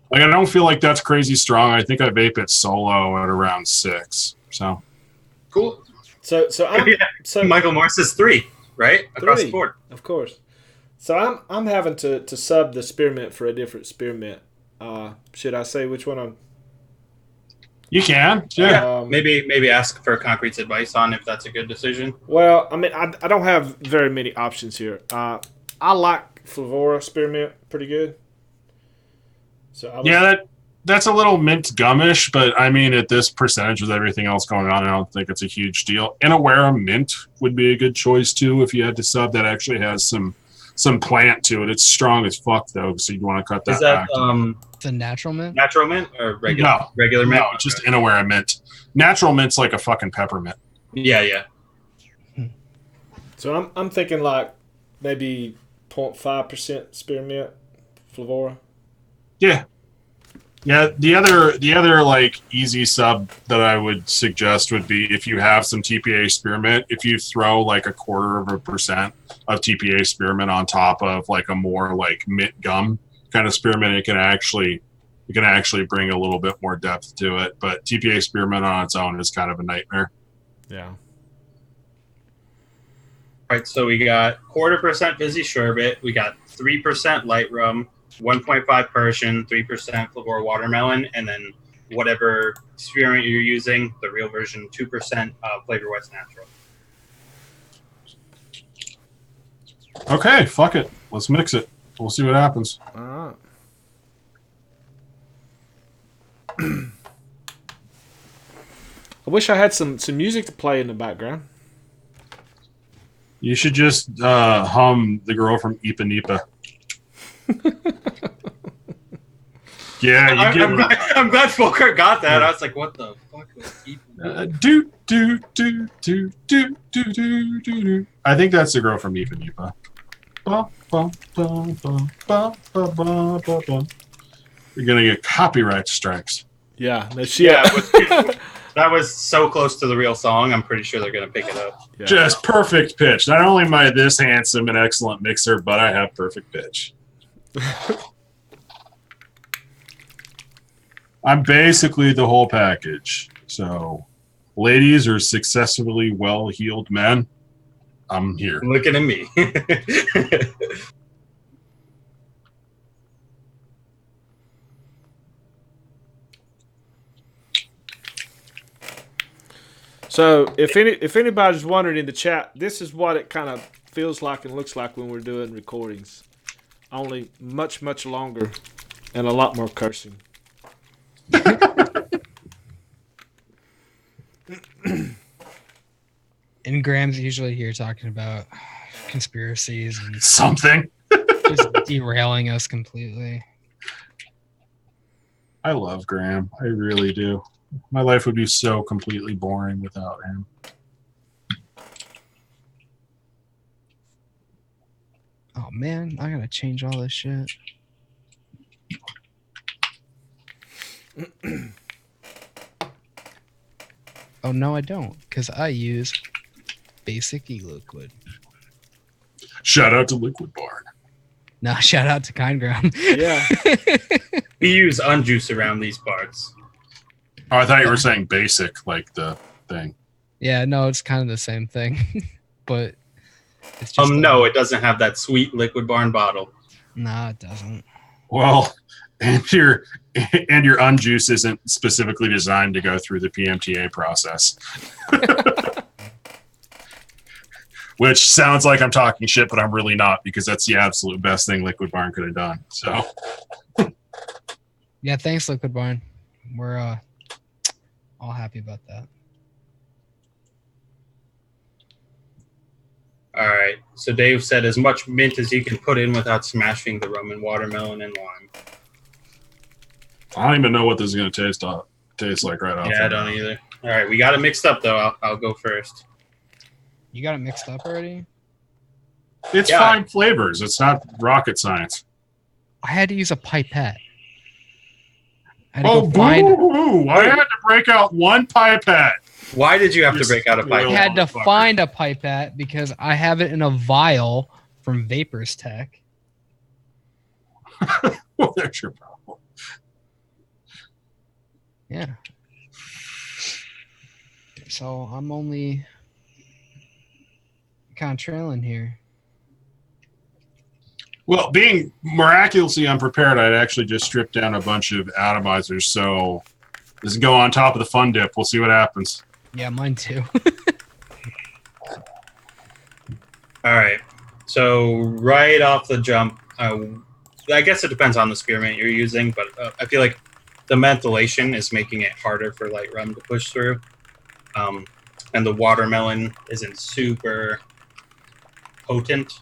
Like I don't feel like that's crazy strong. I think I vape it solo at around 6. So Cool. So Michael Morris is 3, right? Across 3, the board. of course. So I'm having to sub the spearmint for a different spearmint. Should I say which one I'm? you can, yeah. Maybe ask for Concrete's advice on if that's a good decision. Well, I mean, I don't have very many options here. I like Flavora spearmint pretty good. So that's a little mint gummish, but I mean, at this percentage with everything else going on, I don't think it's a huge deal. Inawera mint would be a good choice too if you had to sub. That actually has some plant to it. It's strong as fuck though, so you want to cut that, Is that back. It's a natural mint. natural mint or regular mint? No, just Inawera mint. Natural mint's like a fucking peppermint. Yeah. So I'm thinking like maybe 0.5% spearmint Flavora. Yeah. The other like easy sub that I would suggest would be if you have some TPA spearmint, if you throw like 0.25% of TPA spearmint on top of like a more like mint gum kind of spearmint, it can actually you can actually bring a little bit more depth to it. But TPA spearmint on its own is kind of a nightmare. Yeah. All right, so we got 0.25% fizzy sherbet, we got 3% light rum, 1.5 Persian, 3% flavor watermelon, and then whatever spearmint you're using, the real version, 2% flavor West Natural. Okay, fuck it. Let's mix it. We'll see what happens. All right. I wish I had some music to play in the background. You should just hum the girl from Ipanema. Yeah, you I'm glad Folkart got that. I was like, what the fuck was Ipanema? do do do do do do do do. I think that's the girl from Ipanema. You're gonna get copyright strikes. Yeah. No, That was so close to the real song. I'm pretty sure they're gonna pick it up. Yeah. Just perfect pitch. Not only am I this handsome and excellent mixer, but I have perfect pitch. I'm basically the whole package. So, ladies or successfully well-heeled men, I'm here. Looking at me. So if anybody's wondering in the chat, this is what it kind of feels like and looks like when we're doing recordings. Only much, much longer and a lot more cursing. And Graham's usually here talking about conspiracies and Something. just derailing us completely. I love Graham. I really do. My life would be so completely boring without him. Oh man, I gotta change all this shit. Oh no, I don't, because I use basic e-liquid. Shout out to Liquid Barn. Now shout out to Kind Ground. Yeah. We use unjuice around these parts. Oh, I thought you were saying basic, like the thing. Yeah, no, it's kind of the same thing, but it's just No, it doesn't have that sweet Liquid Barn bottle. Nah, it doesn't. Well, and your unjuice isn't specifically designed to go through the PMTA process. Which sounds like I'm talking shit, but I'm really not, because that's the absolute best thing Liquid Barn could have done. So, Yeah, thanks, Liquid Barn. We're all happy about that. All right. So Dave said as much mint as you can put in without smashing the rum and watermelon and lime. I don't even know what this is going to taste like right off. Yeah, I don't either. All right, we got it mixed up though. I'll go first. You got it mixed up already? It's Yeah. 5 flavors. It's not rocket science. I had to use a pipette. I had to Oh, go find. boo! I had to break out one pipette. Why did you have to break out a I pipe? had to motherfucker. find a pipette because I have it in a vial from Vapors Tech. Well, there's your problem. Yeah. So I'm only kind of trailing here. Well, being miraculously unprepared, I'd actually just stripped down a bunch of atomizers. So this is go on top of the fun dip. We'll see what happens. Yeah, mine too. All right. So right off the jump, I guess it depends on the spearmint you're using, but I feel like the mentholation is making it harder for light rum to push through. And the watermelon isn't super potent.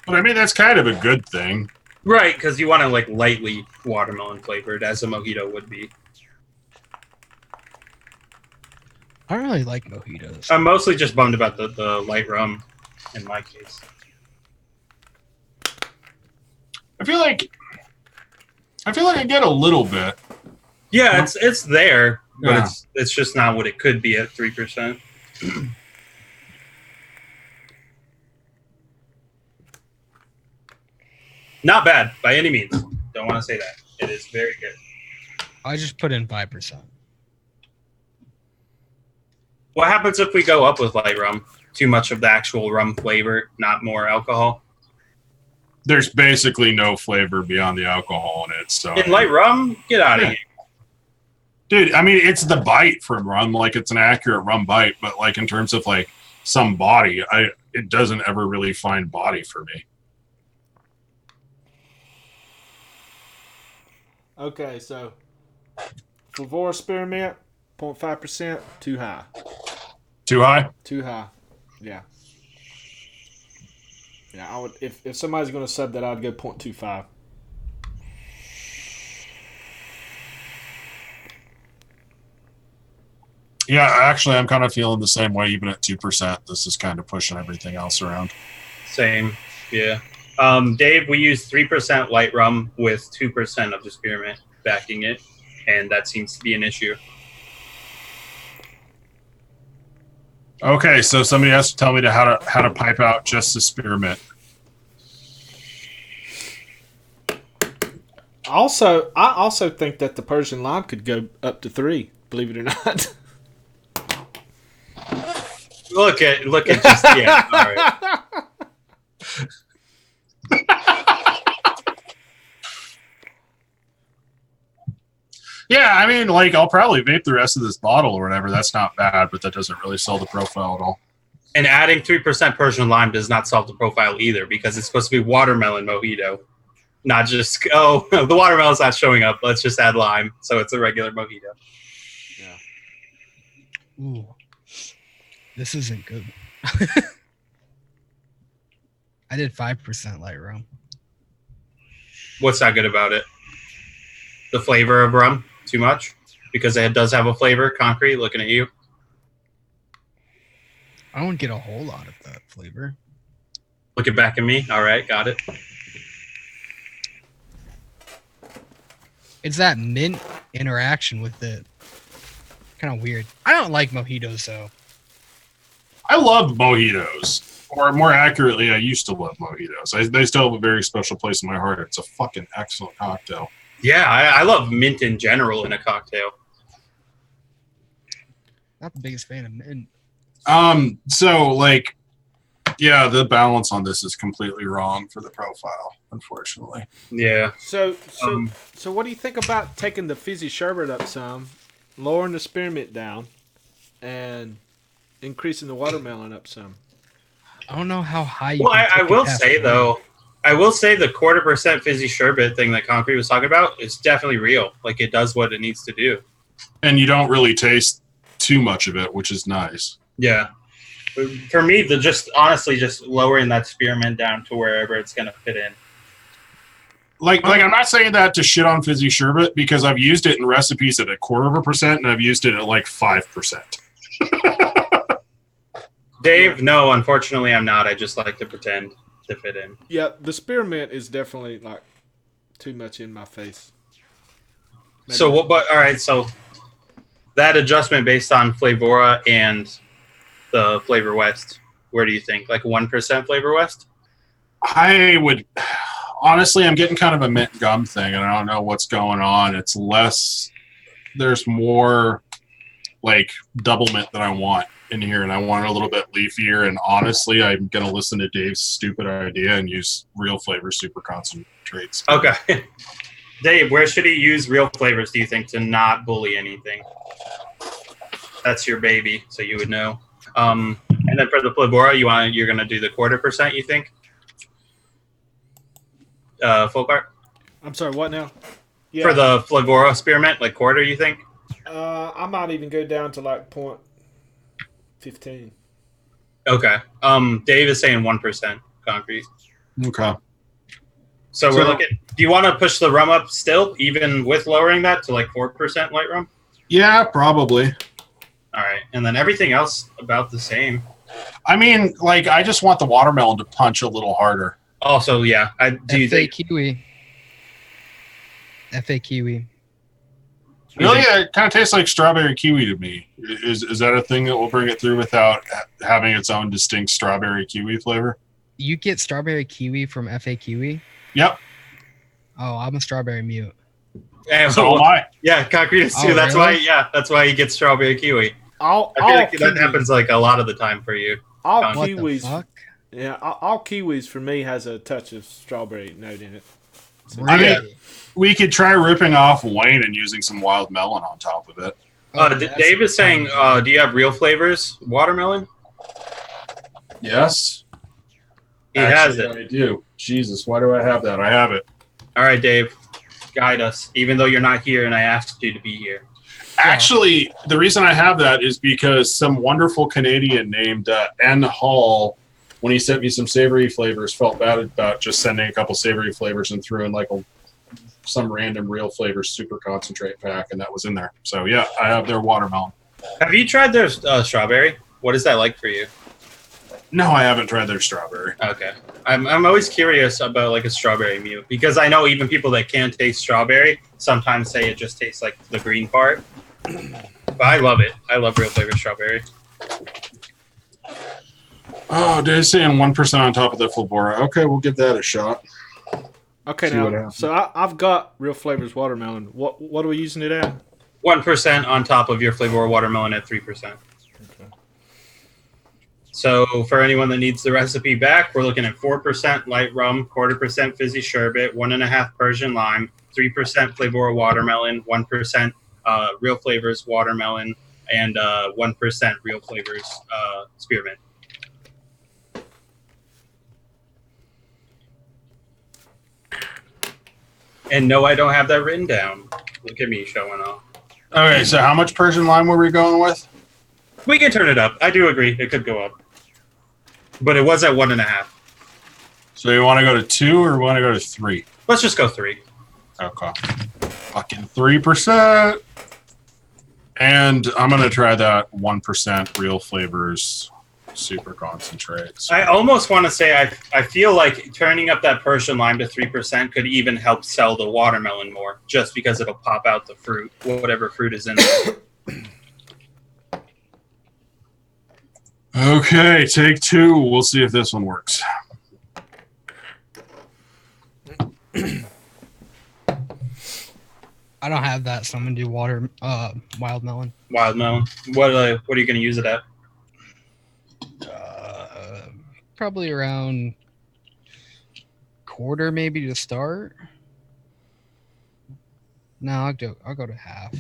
But I mean, that's kind of a good thing. Right, because you want to like lightly watermelon flavored as a mojito would be. I don't really like mojitos. I'm mostly just bummed about the light rum in my case. I feel like I get a little bit. Yeah, it's there, but Yeah. it's just not what it could be at 3%. Not bad by any means. Don't want to say that. It is very good. I just put in 5%. What happens if we go up with light rum? Too much of the actual rum flavor, not more alcohol. There's basically no flavor beyond the alcohol in it. So In light rum, get out of here. dude, I mean, it's the bite from rum. Like, it's an accurate rum bite, but like in terms of like some body, it doesn't ever really find body for me. Okay, so Flavora Spearmint, 0.5%, too high. Too high? Too high. Yeah. Yeah, I would if somebody's gonna sub that, I'd go 0.25. Yeah, actually, I'm kind of feeling the same way. Even at 2%, this is kind of pushing everything else around. Same. Yeah. Dave, we use 3% light rum with 2% of the spearmint backing it, and that seems to be an issue. Okay, so somebody has to tell me how to pipe out just the spearmint. I also think that the Persian lime could go up to 3. Believe it or not. Look at just yeah. All right. Yeah, I mean, like, I'll probably vape the rest of this bottle or whatever. That's not bad, but that doesn't really sell the profile at all. And adding 3% Persian lime does not solve the profile either, because it's supposed to be watermelon mojito, not just the watermelon's not showing up. Let's just add lime, so it's a regular mojito. Yeah. Ooh, this isn't good. I did 5% light rum. What's not good about it? The flavor of rum, too much, because it does have a flavor. Concrete, looking at you. I don't get a whole lot of that flavor. Looking back at me. All right, got it. It's that mint interaction with it. Kind of weird. I don't like mojitos though. I love mojitos, or more accurately, I used to love mojitos. They still have a very special place in my heart. It's a fucking excellent cocktail. Yeah, I love mint in general in a cocktail. Not the biggest fan of mint. So like, yeah, the balance on this is completely wrong for the profile, unfortunately. Yeah. So what do you think about taking the fizzy sherbet up some, lowering the spearmint down, and increasing the watermelon up some? I don't know how high you Well, can I take it will past say the though, I will say the 0.25% fizzy sherbet thing that Concrete was talking about is definitely real. Like, it does what it needs to do. And you don't really taste too much of it, which is nice. Yeah. For me, just lowering that spearmint down to wherever it's going to fit in. Like I'm not saying that to shit on fizzy sherbet, because I've used it in recipes at 0.25%, and I've used it at like 5%. Dave, no, unfortunately, I'm not. I just like to pretend to fit in. Yeah, the spearmint is definitely like too much in my face. Maybe. So what? But all right. So that adjustment based on Flavora and the Flavor West, where do you think? Like 1% Flavor West? I would honestly, I'm getting kind of a mint gum thing, and I don't know what's going on. It's less. There's more like double mint that I want in here, and I want it a little bit leafier. And honestly, I'm gonna listen to Dave's stupid idea and use real flavor super concentrates. Okay. Dave, where should he use real flavors, do you think, to not bully anything? That's your baby, so you would know. And then for the Flavora, you're gonna do the 0.25%, you think? Folkart? I'm sorry, what now? Yeah. For the Flavora spearmint, like quarter, you think? I might even go down to like 0.15. Okay. Dave is saying 1% concrete. Okay. So we're looking. Do you want to push the rum up still, even with lowering that to like 4% light rum? Yeah, probably. All right, and then everything else about the same. I mean, like, I just want the watermelon to punch a little harder. Also, yeah, do you think? Kiwi. FA Kiwi. Really, it kind of tastes like strawberry kiwi to me. Is that a thing that will bring it through without having its own distinct strawberry kiwi flavor? You get strawberry kiwi from FA Kiwi? Yep. Oh, I'm a strawberry mute. And So am I. yeah, Concrete is too. Oh, that's really? why. Yeah, that's why you get strawberry kiwi. All I feel like kiwi- that happens like a lot of the time for you. All What What kiwis. the fuck? Yeah, all kiwis for me has a touch of strawberry note in it. So I mean, Really? we could try ripping off Wayne and using some wild melon on top of it. Oh, that's- Dave is saying, do you have real flavors watermelon? Yes. He has Actually, it. I do. Jesus, why do I have that? I have it. All right, Dave, guide us. Even though you're not here, and I asked you to be here. Actually, the reason I have that is because some wonderful Canadian named N. Hall, when he sent me some savory flavors, felt bad about just sending a couple savory flavors and threw in like some random real flavors super concentrate pack, and that was in there. So yeah, I have their watermelon. Have you tried their strawberry? What is that like for you? No, I haven't tried their strawberry. Okay. I'm always curious about like a strawberry mute because I know even people that can't taste strawberry sometimes say it just tastes like the green part. But I love it. I love real flavor strawberry. Oh, Dave's saying 1% on top of the Flabora. Okay, we'll give that a shot. okay, See what now happens. so I've got Real Flavors watermelon. What are we using it at? 1% on top of your flavor watermelon at 3%. So for anyone that needs the recipe back, we're looking at 4% light rum, 1/4% fizzy sherbet, 1.5 Persian lime, 3% flavor watermelon, 1% real flavors watermelon, and 1% real flavors spearmint. And no, I don't have that written down. Look at me showing off. Okay, so how much Persian lime were we going with? We can turn it up. I do agree. It could go up. But it was at 1.5. So you want to go to 2 or want to go to 3? Let's just go 3. Okay. Fucking 3%. And I'm going to try that 1% real flavors super concentrates. I almost want to say I feel like turning up that Persian lime to 3% could even help sell the watermelon more, just because it'll pop out the fruit, whatever fruit is in it. Okay, take 2. We'll see if this one works. I don't have that, so I'm gonna do wild melon. Wild melon. What are you going to use it at? Probably around quarter, maybe to start. No, I'll go to half.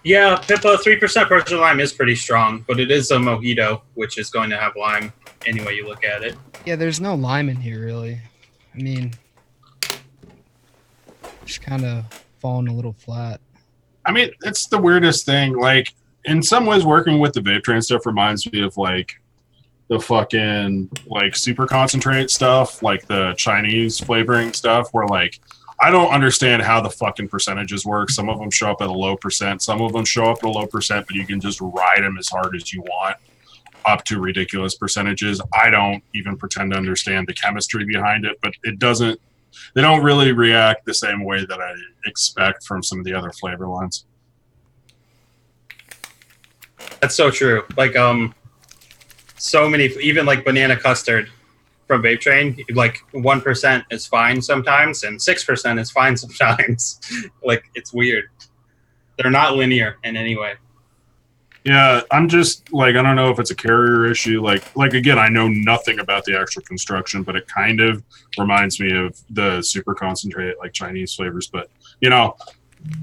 Yeah, Pippa, 3% Persian lime is pretty strong, but it is a mojito, which is going to have lime any way you look at it. Yeah, there's no lime in here really. I mean, just kind of falling a little flat. I mean, it's the weirdest thing. Like, in some ways, working with the vape train stuff reminds me of, like, the fucking, like, super concentrate stuff, like the Chinese flavoring stuff, where, like, I don't understand how the fucking percentages work. Some of them show up at a low percent. Some of them show up at a low percent, but you can just ride them as hard as you want up to ridiculous percentages. I don't even pretend to understand the chemistry behind it, but it doesn't, they don't really react the same way that I expect from some of the other flavor lines. That's so true. Like, so many, even like banana custard from Vape Train, like 1% is fine sometimes, and 6% is fine sometimes. Like, it's weird. They're not linear in any way. Yeah, I'm just like, I don't know if it's a carrier issue. Like again, I know nothing about the actual construction, but it kind of reminds me of the super concentrate, like Chinese flavors, but you know,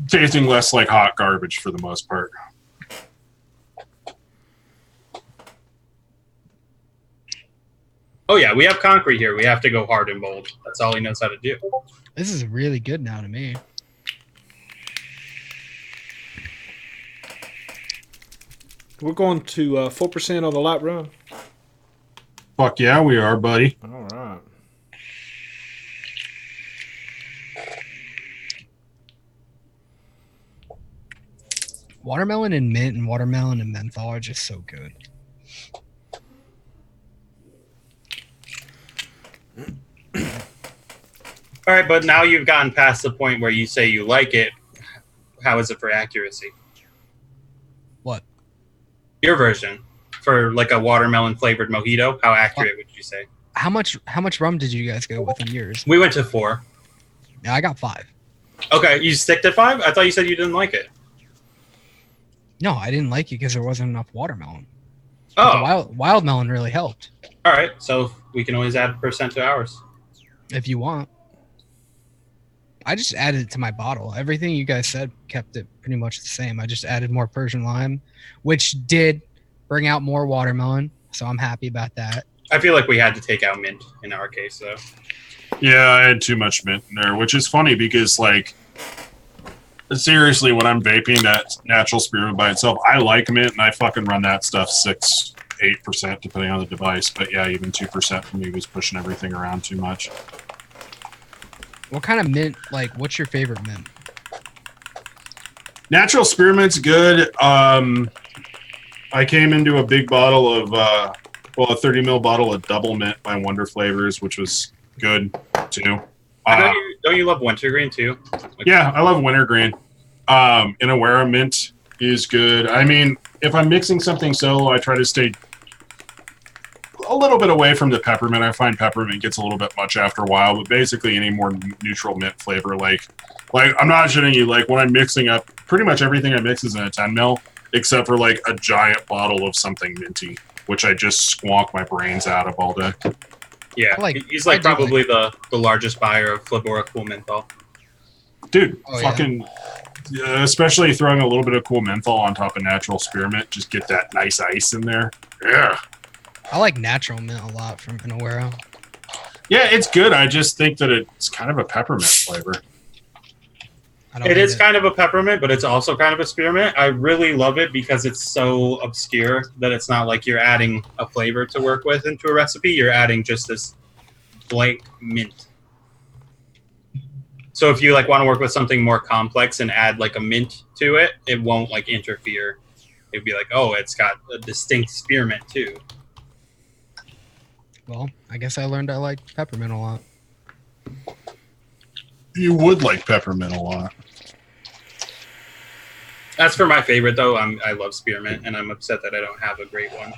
tasting less like hot garbage for the most part. Oh yeah, we have concrete here. We have to go hard and bold. That's all he knows how to do. This is really good now to me. We're going to 4% on the light run. Fuck yeah, we are, buddy. All right. Watermelon and mint and watermelon and menthol are just so good. All right, but now you've gotten past the point where you say you like it. How is it for accuracy? What? Your version for like a watermelon flavored mojito. How accurate would you say? How much rum did you guys go with on yours? We went to 4. Yeah, I got 5. Okay, you stick to 5? I thought you said you didn't like it. No, I didn't like it because there wasn't enough watermelon. But Oh, the wild melon really helped. all right. So we can always add % to ours. If you want. I just added it to my bottle. Everything you guys said kept it pretty much the same. I just added more Persian lime, which did bring out more watermelon. So I'm happy about that. I feel like we had to take out mint in our case, though. Yeah, I had too much mint in there, which is funny because, like, seriously, when I'm vaping that natural spearmint by itself, I like mint, and I fucking run that stuff 6-8%, depending on the device. But yeah, even 2% for me was pushing everything around too much. What kind of mint, like, what's your favorite mint? Natural spearmint's good. I came into a big bottle of, a 30 ml bottle of double mint by Wonder Flavors, which was good too. Don't you love wintergreen too? Like, Yeah, I love wintergreen. Inawera mint is good. I mean, if I'm mixing something solo, I try to stay a little bit away from the peppermint. I find peppermint gets a little bit much after a while, but basically any more neutral mint flavor, like I'm not shitting you, like when I'm mixing up, pretty much everything I mix is in a 10 ml, except for like a giant bottle of something minty, which I just squonk my brains out of all day. Yeah, he's like probably the largest buyer of Flabora Cool Menthol. Dude, Oh, fucking, especially throwing a little bit of cool menthol on top of natural spearmint, just get that nice ice in there. Yeah. I like natural mint a lot from Inawera. Yeah, it's good. I just think that it's kind of a peppermint flavor. It is kind of a peppermint, but it's also kind of a spearmint. I really love it because it's so obscure that it's not like you're adding a flavor to work with into a recipe. You're adding just this blank mint. So if you like want to work with something more complex and add like a mint to it, it won't like interfere. It'd be like, oh, it's got a distinct spearmint too. Well, I guess I learned I like peppermint a lot. You would like peppermint a lot. That's for my favorite though. I love spearmint, and I'm upset that I don't have a great one.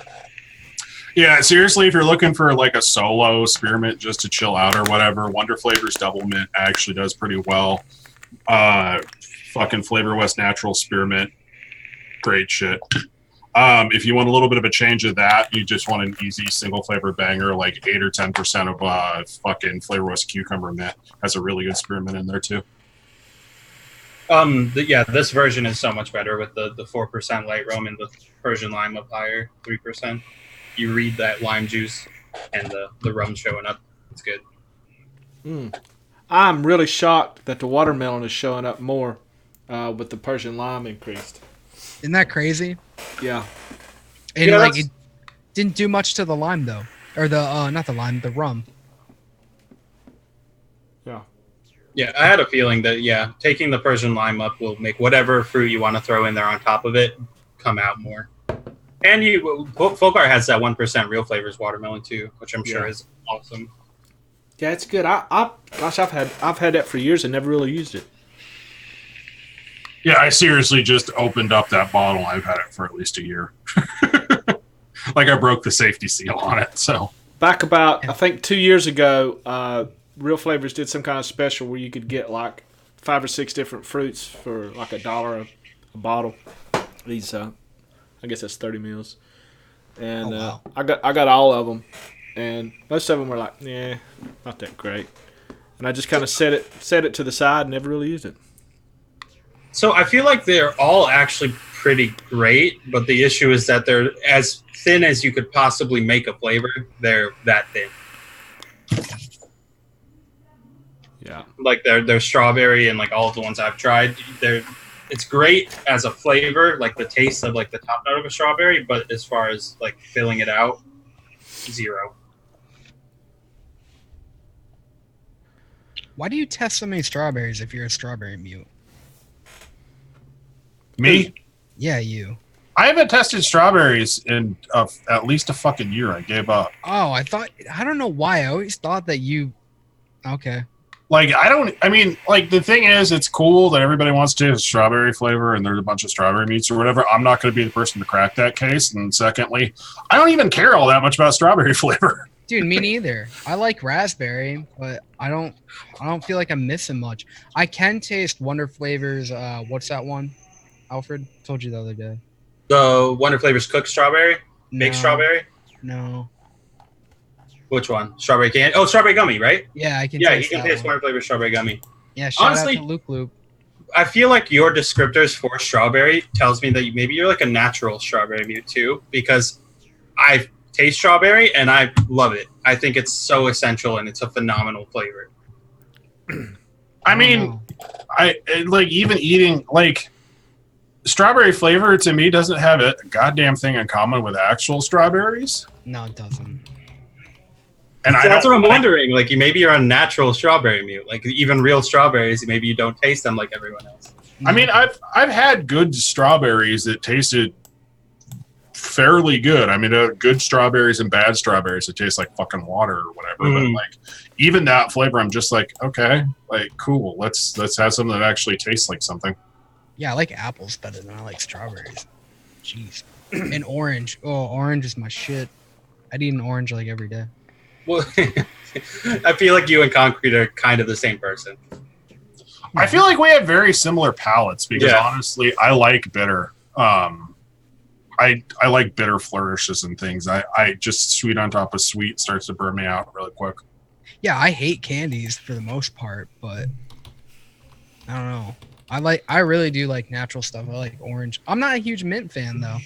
Yeah, seriously, if you're looking for like a solo spearmint just to chill out or whatever, Wonder Flavors Double Mint actually does pretty well. Fucking Flavor West Natural Spearmint, great shit. If you want a little bit of a change of that, you just want an easy single flavor banger, like 8 or 10% of fucking Flavor West Cucumber Mint has a really good spearmint in there too. This version is so much better with the 4% light rum and the Persian lime up higher, 3%. You read that lime juice and the rum showing up. It's good. I'm really shocked that the watermelon is showing up more with the Persian lime increased. Isn't that crazy? Yeah. And Yeah, like it didn't do much to the lime though, or the not the lime, the rum. Yeah. Yeah, I had a feeling that, taking the Persian lime up will make whatever fruit you want to throw in there on top of it come out more. And Folkart has that 1% real flavors watermelon too, which I'm sure is awesome. Yeah, it's good. I've had that for years and never really used it. Yeah, I seriously just opened up that bottle. I've had it for at least a year. Like I broke the safety seal on it. So Back about, I think 2 years ago, Real Flavors did some kind of special where you could get like 5 or 6 different fruits for like $1 a bottle. These, I guess that's 30 mils. And wow. I got all of them, and most of them were like, not that great. And I just kind of set it to the side and never really used it. So I feel like they're all actually pretty great, but the issue is that they're as thin as you could possibly make a flavor. They're that thin. Yeah. Like they're strawberry and like all of the ones I've tried, it's great as a flavor, like the taste of like the top note of a strawberry, but as far as like filling it out, 0. Why do you test so many strawberries if you're a strawberry mute? me, Yeah, you. I haven't tested strawberries in at least a fucking year. I gave up. Oh, I don't know why. I always thought that you. Okay. Like, I mean, like, the thing is, it's cool that everybody wants to taste strawberry flavor and there's a bunch of strawberry meats or whatever. I'm not going to be the person to crack that case. And secondly, I don't even care all that much about strawberry flavor. Dude, me neither. I like raspberry, but I don't feel like I'm missing much. I can taste Wonder Flavors. What's that one? Alfred told you the other day. The Wonder Flavors cooked strawberry, baked strawberry. No. Which one? Strawberry candy? Oh, strawberry gummy, right? Yeah, I can. Yeah, taste you can that taste one. Wonder Flavors strawberry gummy. Yeah, shout Honestly, out to Luke Luke. I feel like your descriptors for strawberry tells me that maybe you're like a natural strawberry mute too, because I taste strawberry and I love it. I think it's so essential and it's a phenomenal flavor. I mean, I like even eating like strawberry flavor to me doesn't have a goddamn thing in common with actual strawberries. No, it doesn't. And So that's what I'm wondering. Like, maybe you're a natural strawberry mute. Like, even real strawberries, maybe you don't taste them like everyone else. I mean, I've had good strawberries that tasted fairly good. I mean, good strawberries and bad strawberries that taste like fucking water or whatever. But like, even that flavor, I'm just like, okay, like, cool. Let's have something that actually tastes like something. Yeah, I like apples better than I like strawberries. Jeez. And orange. Oh, orange is my shit. I'd eat an orange like every day. Well, I feel like you and Concrete are kind of the same person. I feel like we have very similar palates because honestly, I like bitter. I like bitter flourishes and things. I just sweet on top of sweet starts to burn me out really quick. Yeah, I hate candies for the most part, but I don't know. I really do like natural stuff. I like orange. I'm not a huge mint fan though.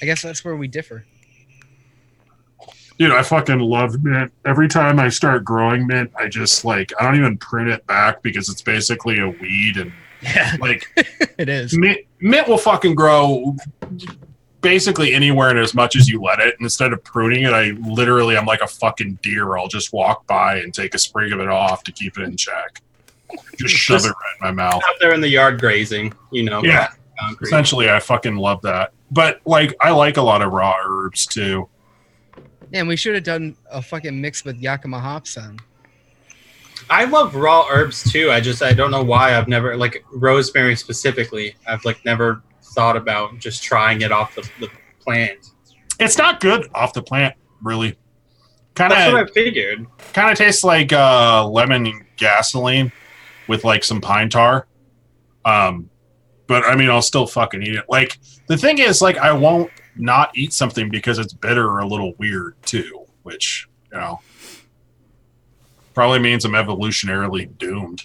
I guess that's where we differ. Dude, I fucking love mint. Every time I start growing mint, I just like I don't even print it back because it's basically a weed and like it is. Mint will fucking grow basically anywhere and as much as you let it. And instead of pruning it, I'm like a fucking deer. I'll just walk by and take a sprig of it off to keep it in check. Just shove it right in my mouth. Out there in the yard grazing, you know. Yeah. Concrete. Essentially, I fucking love that. But like, I like a lot of raw herbs too. Yeah, and we should have done a fucking mix with Yakima hops then. I love raw herbs too. I don't know why I've never, like rosemary specifically, I've like never thought about just trying it off the plant. It's not good off the plant, really. That's what I figured. Kind of tastes like lemon gasoline with like some pine tar. But I mean, I'll still fucking eat it. Like, the thing is, like, I won't not eat something because it's bitter or a little weird too, which, you know, probably means I'm evolutionarily doomed.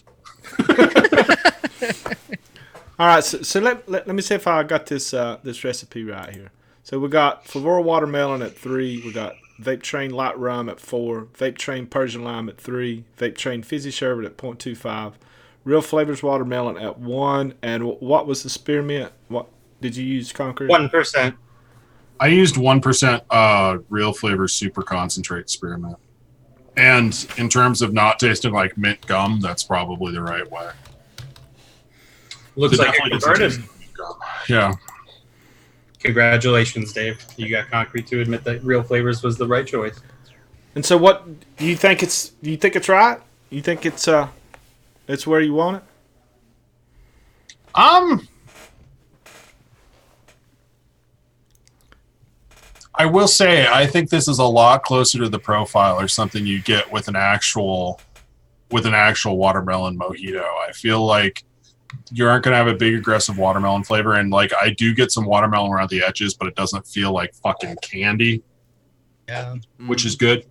All right, so let me see if I got this this recipe right here. So we got Flavora watermelon at 3. We got Vape Train light rum at 4. Vape Train Persian lime at 3. Vape Train fizzy sherbet at 0.25. Real Flavors watermelon at 1. And what was the spearmint? What did you use, Conquer? 1%. I used 1% Real Flavors super concentrate spearmint. And in terms of not tasting like mint gum, that's probably the right way. Looks like you're converted. Yeah. Congratulations, Dave. You got Concrete to admit that Real Flavors was the right choice. And so, what do you think it's? Do you think it's right? You think it's where you want it? I will say, I think this is a lot closer to the profile or something you get with an actual watermelon mojito. I feel like you aren't going to have a big aggressive watermelon flavor, and like I do get some watermelon around the edges, but it doesn't feel like fucking candy. Yeah, which is good.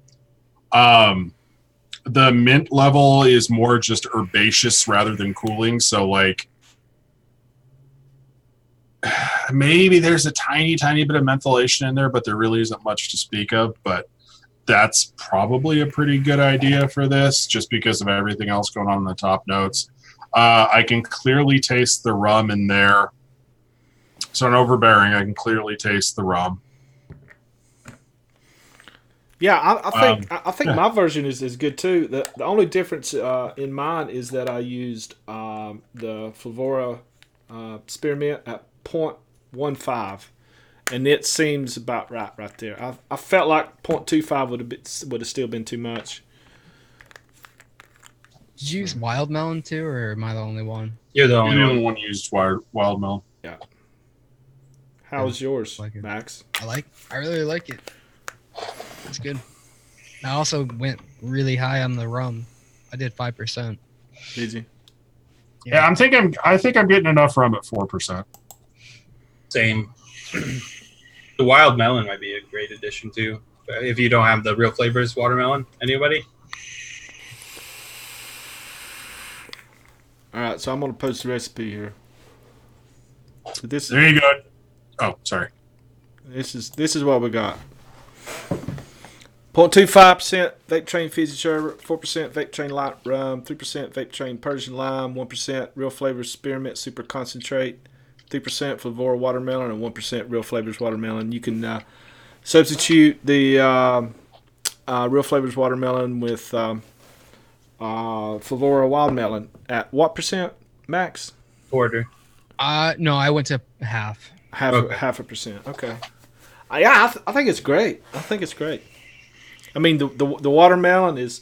The mint level is more just herbaceous rather than cooling, so like maybe there's a tiny bit of mentholation in there, but there really isn't much to speak of. But that's probably a pretty good idea for this, just because of everything else going on in the top notes. I can clearly taste the rum in there. So not overbearing. I can clearly taste the rum. Yeah, I think my version is good too. The only difference in mine is that I used the Flavora spearmint at 0.15, and it seems about right there. I felt like 0.25 would have still been too much. Did you use wild melon too, or am I the only one? You're the You're only the one. only one who used wild melon. How's yours, Like it. Max? I really like it. It's good. I also went really high on the rum. I did 5%. Did you? Yeah, I think I'm getting enough rum at 4%. Same. The wild melon might be a great addition too. If you don't have the Real Flavors watermelon, anybody? All right, so I'm gonna post the recipe here. So There you go. Oh, sorry. this is what we got. 0.25% vape train fizzy sherbet, 4% vape train light rum, 3% vape train Persian lime, 1% Real Flavors spearmint super concentrate, 3% Flavora watermelon, and 1% Real Flavors watermelon. You can substitute the Real Flavors watermelon with Flavora wild melon at what percent, Max? Quarter. No, I went to half. Half a percent. Okay. I think it's great. I think it's great. I mean, the watermelon it's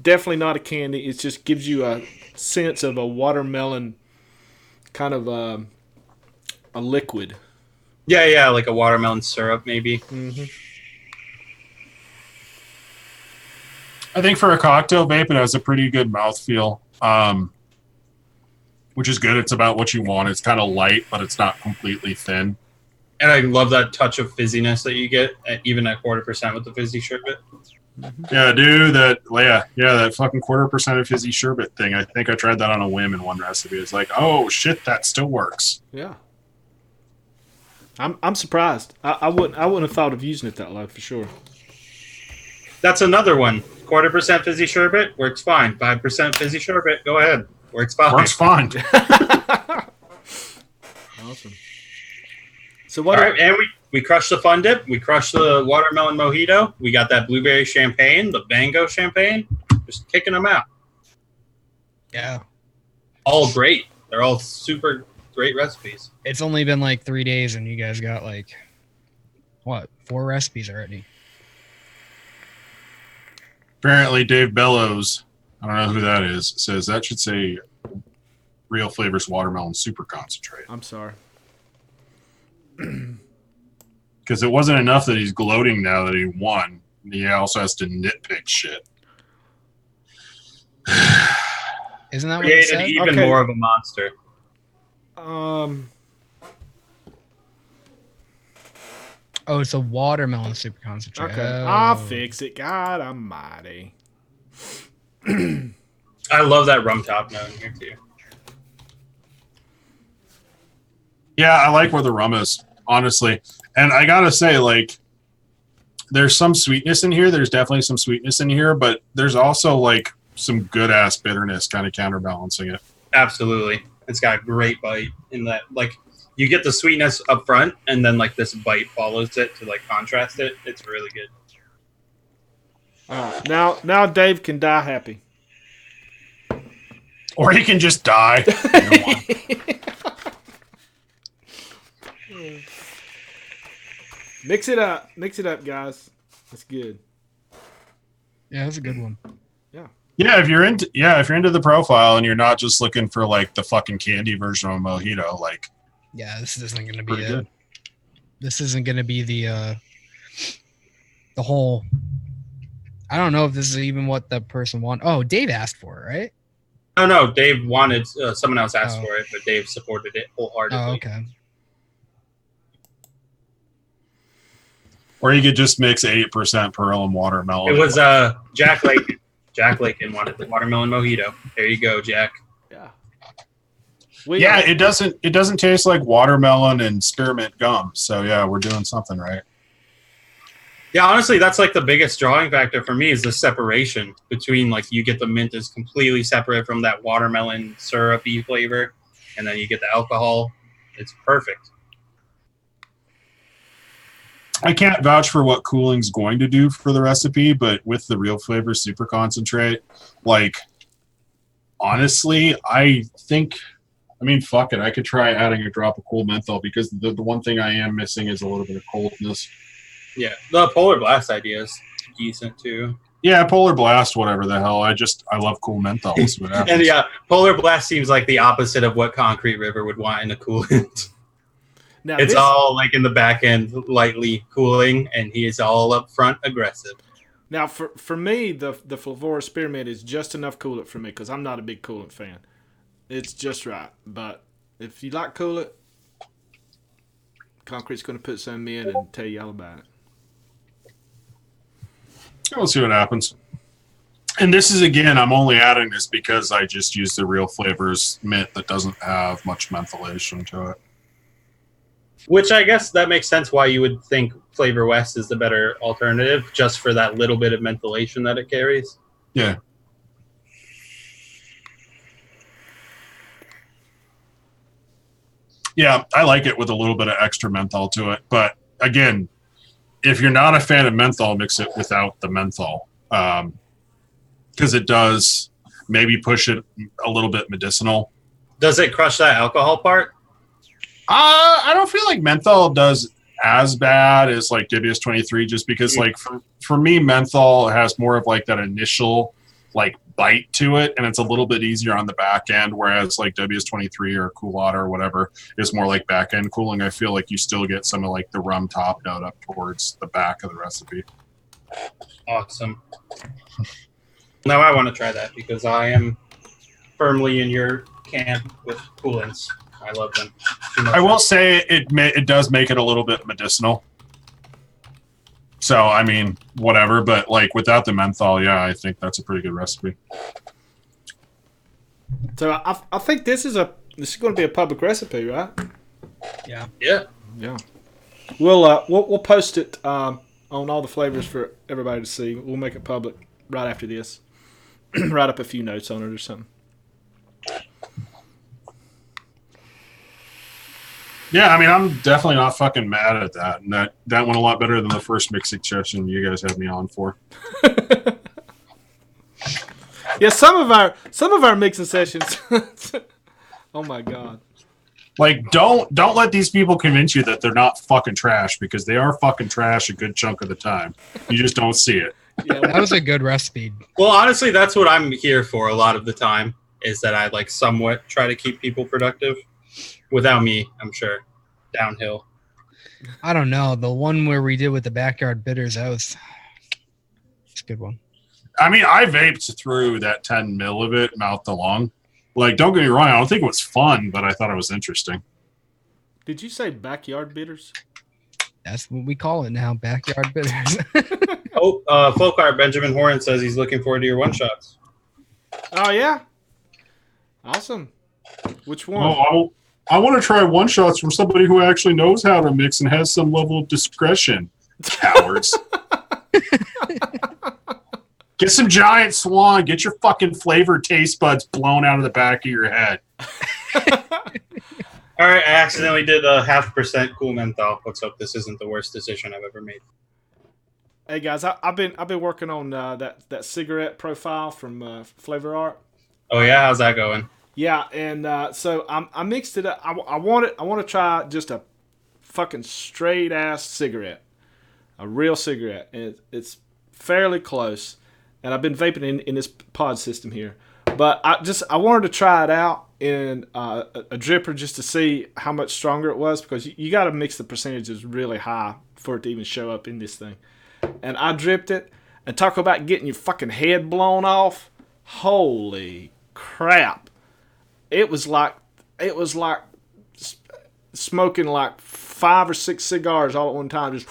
definitely not a candy. It just gives you a sense of a watermelon kind of a liquid. Yeah, like a watermelon syrup maybe. Mm-hmm. I think for a cocktail vape, it has a pretty good mouthfeel, which is good. It's about what you want. It's kind of light, but it's not completely thin. And I love that touch of fizziness that you get even at 0.25% with the fizzy sherbet. Yeah, dude, that fucking 0.25% of fizzy sherbet thing. I think I tried that on a whim in one recipe. It's like, oh shit, that still works. Yeah. I'm surprised. I wouldn't have thought of using it that low for sure. That's another one. 0.25% fizzy sherbet works fine. 5% fizzy sherbet, go ahead. Works fine. Works fine. Awesome. So what? All right, and we crushed the fun dip. We crushed the watermelon mojito. We got that blueberry champagne, the mango champagne. Just kicking them out. Yeah. All great. They're all super great recipes. It's only been like 3 days, and you guys got like, what, 4 recipes already? Apparently, Dave Bellows, I don't know who that is, says that should say Real Flavors Watermelon Super Concentrate. I'm sorry. Because it wasn't enough that he's gloating now that he won. He also has to nitpick shit. Isn't that what it Created said? even Okay. more of a monster. Oh, it's a watermelon super concentrate. Okay. Oh. I'll fix it. God almighty. I love that rum top note in here too. Yeah, I like where the rum is, honestly. And I gotta say, like, there's some sweetness in here. There's definitely some sweetness in here, but there's also like some good ass bitterness kind of counterbalancing it. Absolutely. It's got a great bite in that. Like, you get the sweetness up front, and then like this bite follows it to like contrast it. It's really good. All right. Now Dave can die happy. Or he can just die. Either one. Mix it up, guys. That's good. Yeah, that's a good one. Yeah, if you're into the profile and you're not just looking for like the fucking candy version of a mojito, like, Yeah, this isn't going to be pretty it. good. This isn't going to be the whole. I don't know if this is even what the person wanted. Oh, Dave asked for it, right? No, Dave wanted someone else asked Oh. for it, but Dave supported it wholeheartedly. Oh, okay. Or you could just mix 8% Pearl and watermelon. It was Jack Lake. Jack Lakin wanted the watermelon mojito. There you go, Jack. Yeah. Yeah, it doesn't taste like watermelon and spearmint gum. So yeah, we're doing something right. Yeah, honestly, that's like the biggest drawing factor for me is the separation between like you get the mint is completely separate from that watermelon syrupy flavor, and then you get the alcohol. It's perfect. I can't vouch for what cooling's going to do for the recipe, but with the Real Flavor Super Concentrate, like, honestly, I mean, fuck it. I could try adding a drop of cool menthol because the one thing I am missing is a little bit of coldness. Yeah, the Polar Blast idea is decent too. Yeah, Polar Blast, whatever the hell. I love cool menthol. We'll see what happens. And yeah, Polar Blast seems like the opposite of what Concrete River would want in a coolant. Now It's this, all like in the back end, lightly cooling, and he is all up front aggressive. now for me, the Flavora Spearmint is just enough coolant for me because I'm not a big coolant fan. It's just right. But if you like coolant, Concrete's going to put some in and tell you all about it. We'll see what happens. And this is, again, I'm only adding this because I just use the Real Flavors mint that doesn't have much mentholation to it. Which I guess that makes sense why you would think Flavor West is the better alternative, just for that little bit of mentholation that it carries. Yeah. Yeah, I like it with a little bit of extra menthol to it. But again, if you're not a fan of menthol, mix it without the menthol. Because it does maybe push it a little bit medicinal. Does it crush that alcohol part? I don't feel like menthol does as bad as like WS-23, just because like for me, menthol has more of like that initial like bite to it, and it's a little bit easier on the back end, whereas like WS-23 or Coolot or whatever is more like back end cooling. I feel like you still get some of like the rum top note up towards the back of the recipe. Awesome. Now I want to try that because I am firmly in your camp with coolants. I love them. I will say it does make it a little bit medicinal. So, I mean, whatever. But, like, without the menthol, yeah, I think that's a pretty good recipe. So I think this is going to be a public recipe, right? Yeah. Yeah. Yeah. We'll post it on all the flavors for everybody to see. We'll make it public right after this. Write up a few notes on it or something. Yeah, I mean, I'm definitely not fucking mad at that. And that went a lot better than the first mixing session you guys had me on for. Yeah, some of our mixing sessions. Oh my god. Like, don't let these people convince you that they're not fucking trash, because they are fucking trash a good chunk of the time. You just don't see it. Yeah, that was a good recipe. Well, honestly, that's what I'm here for a lot of the time, is that I like somewhat try to keep people productive. Without me, I'm sure. Downhill. I don't know. The one where we did with the backyard bitters, it's a good one. I mean, I vaped through that 10 mil of it mouth to lung. Like, don't get me wrong, I don't think it was fun, but I thought it was interesting. Did you say backyard bitters? That's what we call it now, backyard bitters. Oh, Folkart Benjamin Horan says he's looking forward to your one-shots. Oh yeah. Awesome. Which one? Oh, I want to try one-shots from somebody who actually knows how to mix and has some level of discretion. Cowards. Get some Giant Swan. Get your fucking flavor taste buds blown out of the back of your head. All right, I accidentally did a 0.5% cool menthol. Let's hope this isn't the worst decision I've ever made. Hey guys, I've been working on that cigarette profile from Flavor Art. Oh yeah, how's that going? Yeah, and so I mixed it up. I want to try just a fucking straight ass cigarette, a real cigarette, and it's fairly close. And I've been vaping in this pod system here, but I wanted to try it out in a dripper just to see how much stronger it was, because you got to mix the percentages really high for it to even show up in this thing. And I dripped it, and talk about getting your fucking head blown off. Holy crap. It was like smoking like 5 or 6 cigars all at one time. Just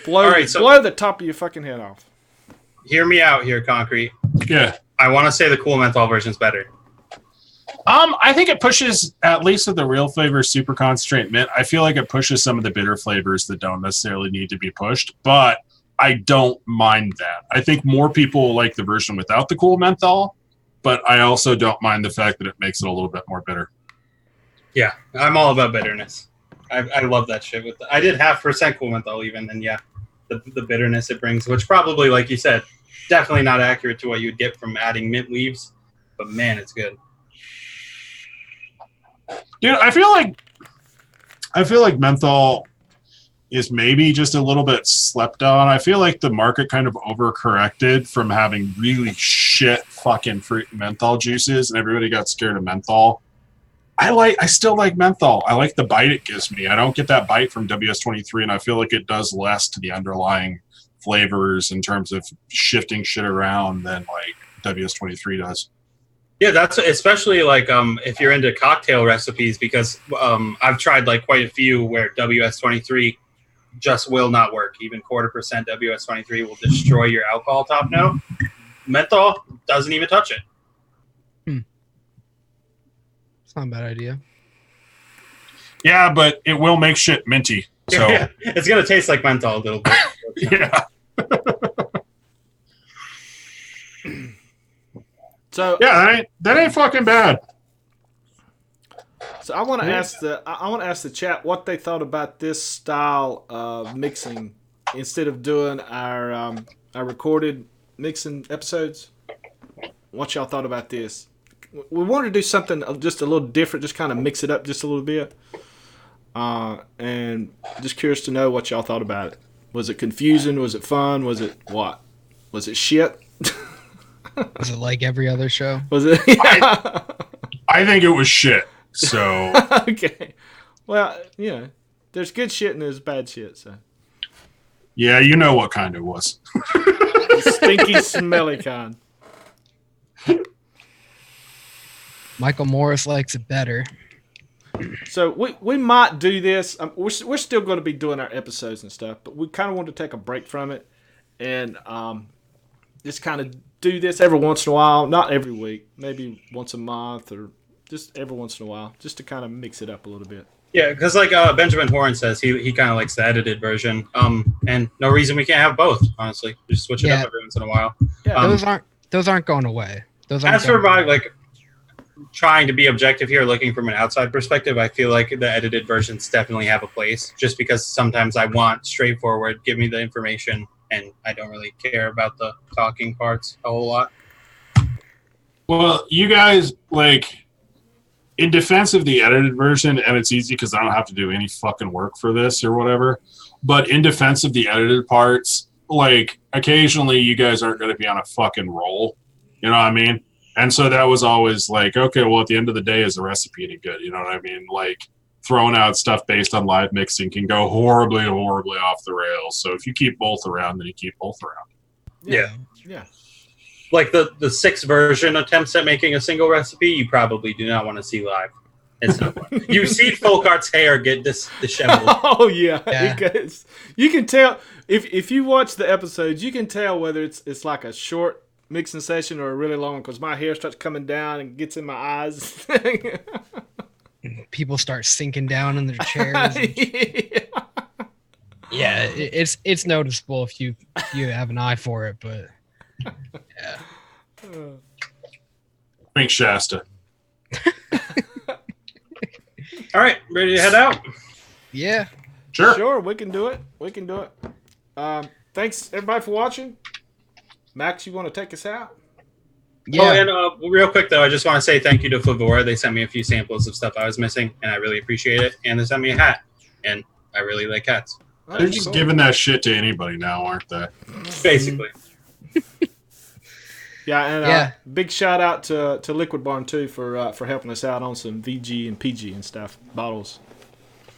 blow the top of your fucking head off. Hear me out here, Concrete. Yeah. I want to say the cool menthol version's better. I think it pushes, at least with the Real Flavor Super Concentrate Mint, I feel like it pushes some of the bitter flavors that don't necessarily need to be pushed, but I don't mind that. I think more people like the version without the cool menthol, but I also don't mind the fact that it makes it a little bit more bitter. Yeah, I'm all about bitterness. I love that shit. I did 0.5% cool menthol even, and yeah, the bitterness it brings, which probably, like you said, definitely not accurate to what you'd get from adding mint leaves, but man, it's good. Dude, I feel like menthol is maybe just a little bit slept on. I feel like the market kind of overcorrected from having really shit fucking fruit and menthol juices, and everybody got scared of menthol. I still like menthol. I like the bite it gives me. I don't get that bite from WS-23, and I feel like it does less to the underlying flavors in terms of shifting shit around than like WS-23 does. Yeah, that's especially like if you're into cocktail recipes, because I've tried like quite a few where WS-23 just will not work. Even 0.25% WS-23 will destroy your alcohol top note. Menthol doesn't even touch it. It's not a bad idea. Yeah, but it will make shit minty. So Yeah, it's gonna taste like menthol a little bit. yeah. So Yeah, that ain't fucking bad. So I want to ask the chat what they thought about this style of mixing instead of doing our recorded mixing episodes. What y'all thought about this? We wanted to do something just a little different, just kind of mix it up just a little bit, and just curious to know what y'all thought about it. Was it confusing? Was it fun? Was it what? Was it shit? Was it like every other show? Was it? Yeah. I think it was shit. So Okay. Well, there's good shit and there's bad shit. So yeah, you know what kind it was. stinky, smelly kind. Michael Morris likes it better. So we might do this. We're still going to be doing our episodes and stuff, but we kind of want to take a break from it and just kind of do this every once in a while. Not every week, maybe once a month or just every once in a while, just to kind of mix it up a little bit. Yeah, because like Benjamin Horn says, he kind of likes the edited version. And no reason we can't have both. Honestly, just switch it up every once in a while. Yeah, those aren't going away. Those aren't. As for my like trying to be objective here, looking from an outside perspective, I feel like the edited versions definitely have a place. Just because sometimes I want straightforward, give me the information, and I don't really care about the talking parts a whole lot. Well, you guys, like, in defense of the edited version, and it's easy because I don't have to do any fucking work for this or whatever, but in defense of the edited parts, like, occasionally you guys aren't going to be on a fucking roll. You know what I mean? And so that was always like, okay, well, at the end of the day, is the recipe any good? You know what I mean? Like, throwing out stuff based on live mixing can go horribly, horribly off the rails. So if you keep both around, then you keep both around. Yeah. Like the 6th version attempts at making a single recipe, you probably do not want to see live. It's no fun. You see Folkart's hair get disheveled. Oh yeah. Because you can tell if you watch the episodes, you can tell whether it's like a short mixing session or a really long one because my hair starts coming down and gets in my eyes. People start sinking down in their chairs. Yeah, it's noticeable if you have an eye for it, but yeah. Thanks, Shasta. All right, ready to head out? Yeah. Sure, we can do it. Thanks everybody for watching. Max, you want to take us out? Yeah. Oh, and real quick though, I just want to say thank you to Flavora. They sent me a few samples of stuff I was missing, and I really appreciate it. And they sent me a hat, and I really like hats. They're just giving that shit to anybody now, aren't they? Basically. Yeah, and big shout out to Liquid Barn too for helping us out on some VG and PG and stuff bottles.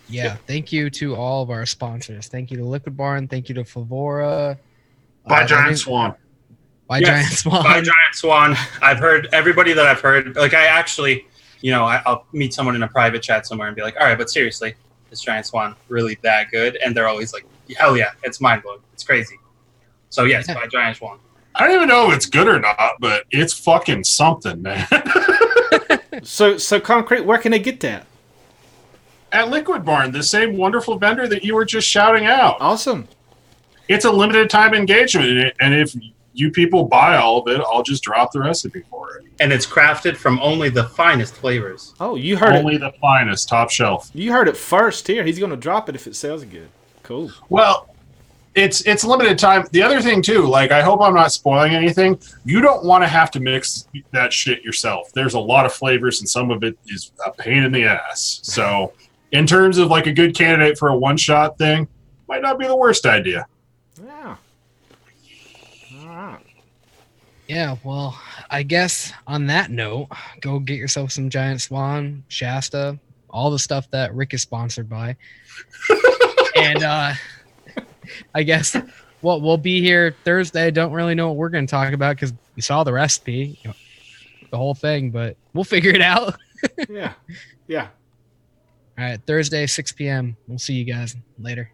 Yeah, thank you to all of our sponsors. Thank you to Liquid Barn. Thank you to Flavora. By Giant Swan. Giant Swan. By Giant Swan. I've heard everybody that I've heard. Like I actually, I'll meet someone in a private chat somewhere and be like, all right, but seriously, is Giant Swan really that good? And they're always like, hell yeah, it's mind blowing. It's crazy. So yes, by Giant Swan. I don't even know if it's good or not, but it's fucking something, man. So Concrete, where can they get that? At Liquid Barn, the same wonderful vendor that you were just shouting out. Awesome. It's a limited time engagement, and if you people buy all of it, I'll just drop the recipe for it. And it's crafted from only the finest flavors. Oh, you heard only the finest, top shelf. You heard it first here. He's going to drop it if it sells good. Cool. Well, it's limited time. The other thing too, like I hope I'm not spoiling anything. You don't want to have to mix that shit yourself. There's a lot of flavors, and some of it is a pain in the ass. So, in terms of like a good candidate for a one-shot thing, might not be the worst idea. Yeah. All right. Yeah, well, I guess on that note, go get yourself some Giant Swan, Shasta, all the stuff that Rick is sponsored by. And I guess we'll be here Thursday. Don't really know what we're going to talk about because we saw the recipe, the whole thing, but we'll figure it out. Yeah. Yeah. All right, Thursday, 6 p.m. We'll see you guys later.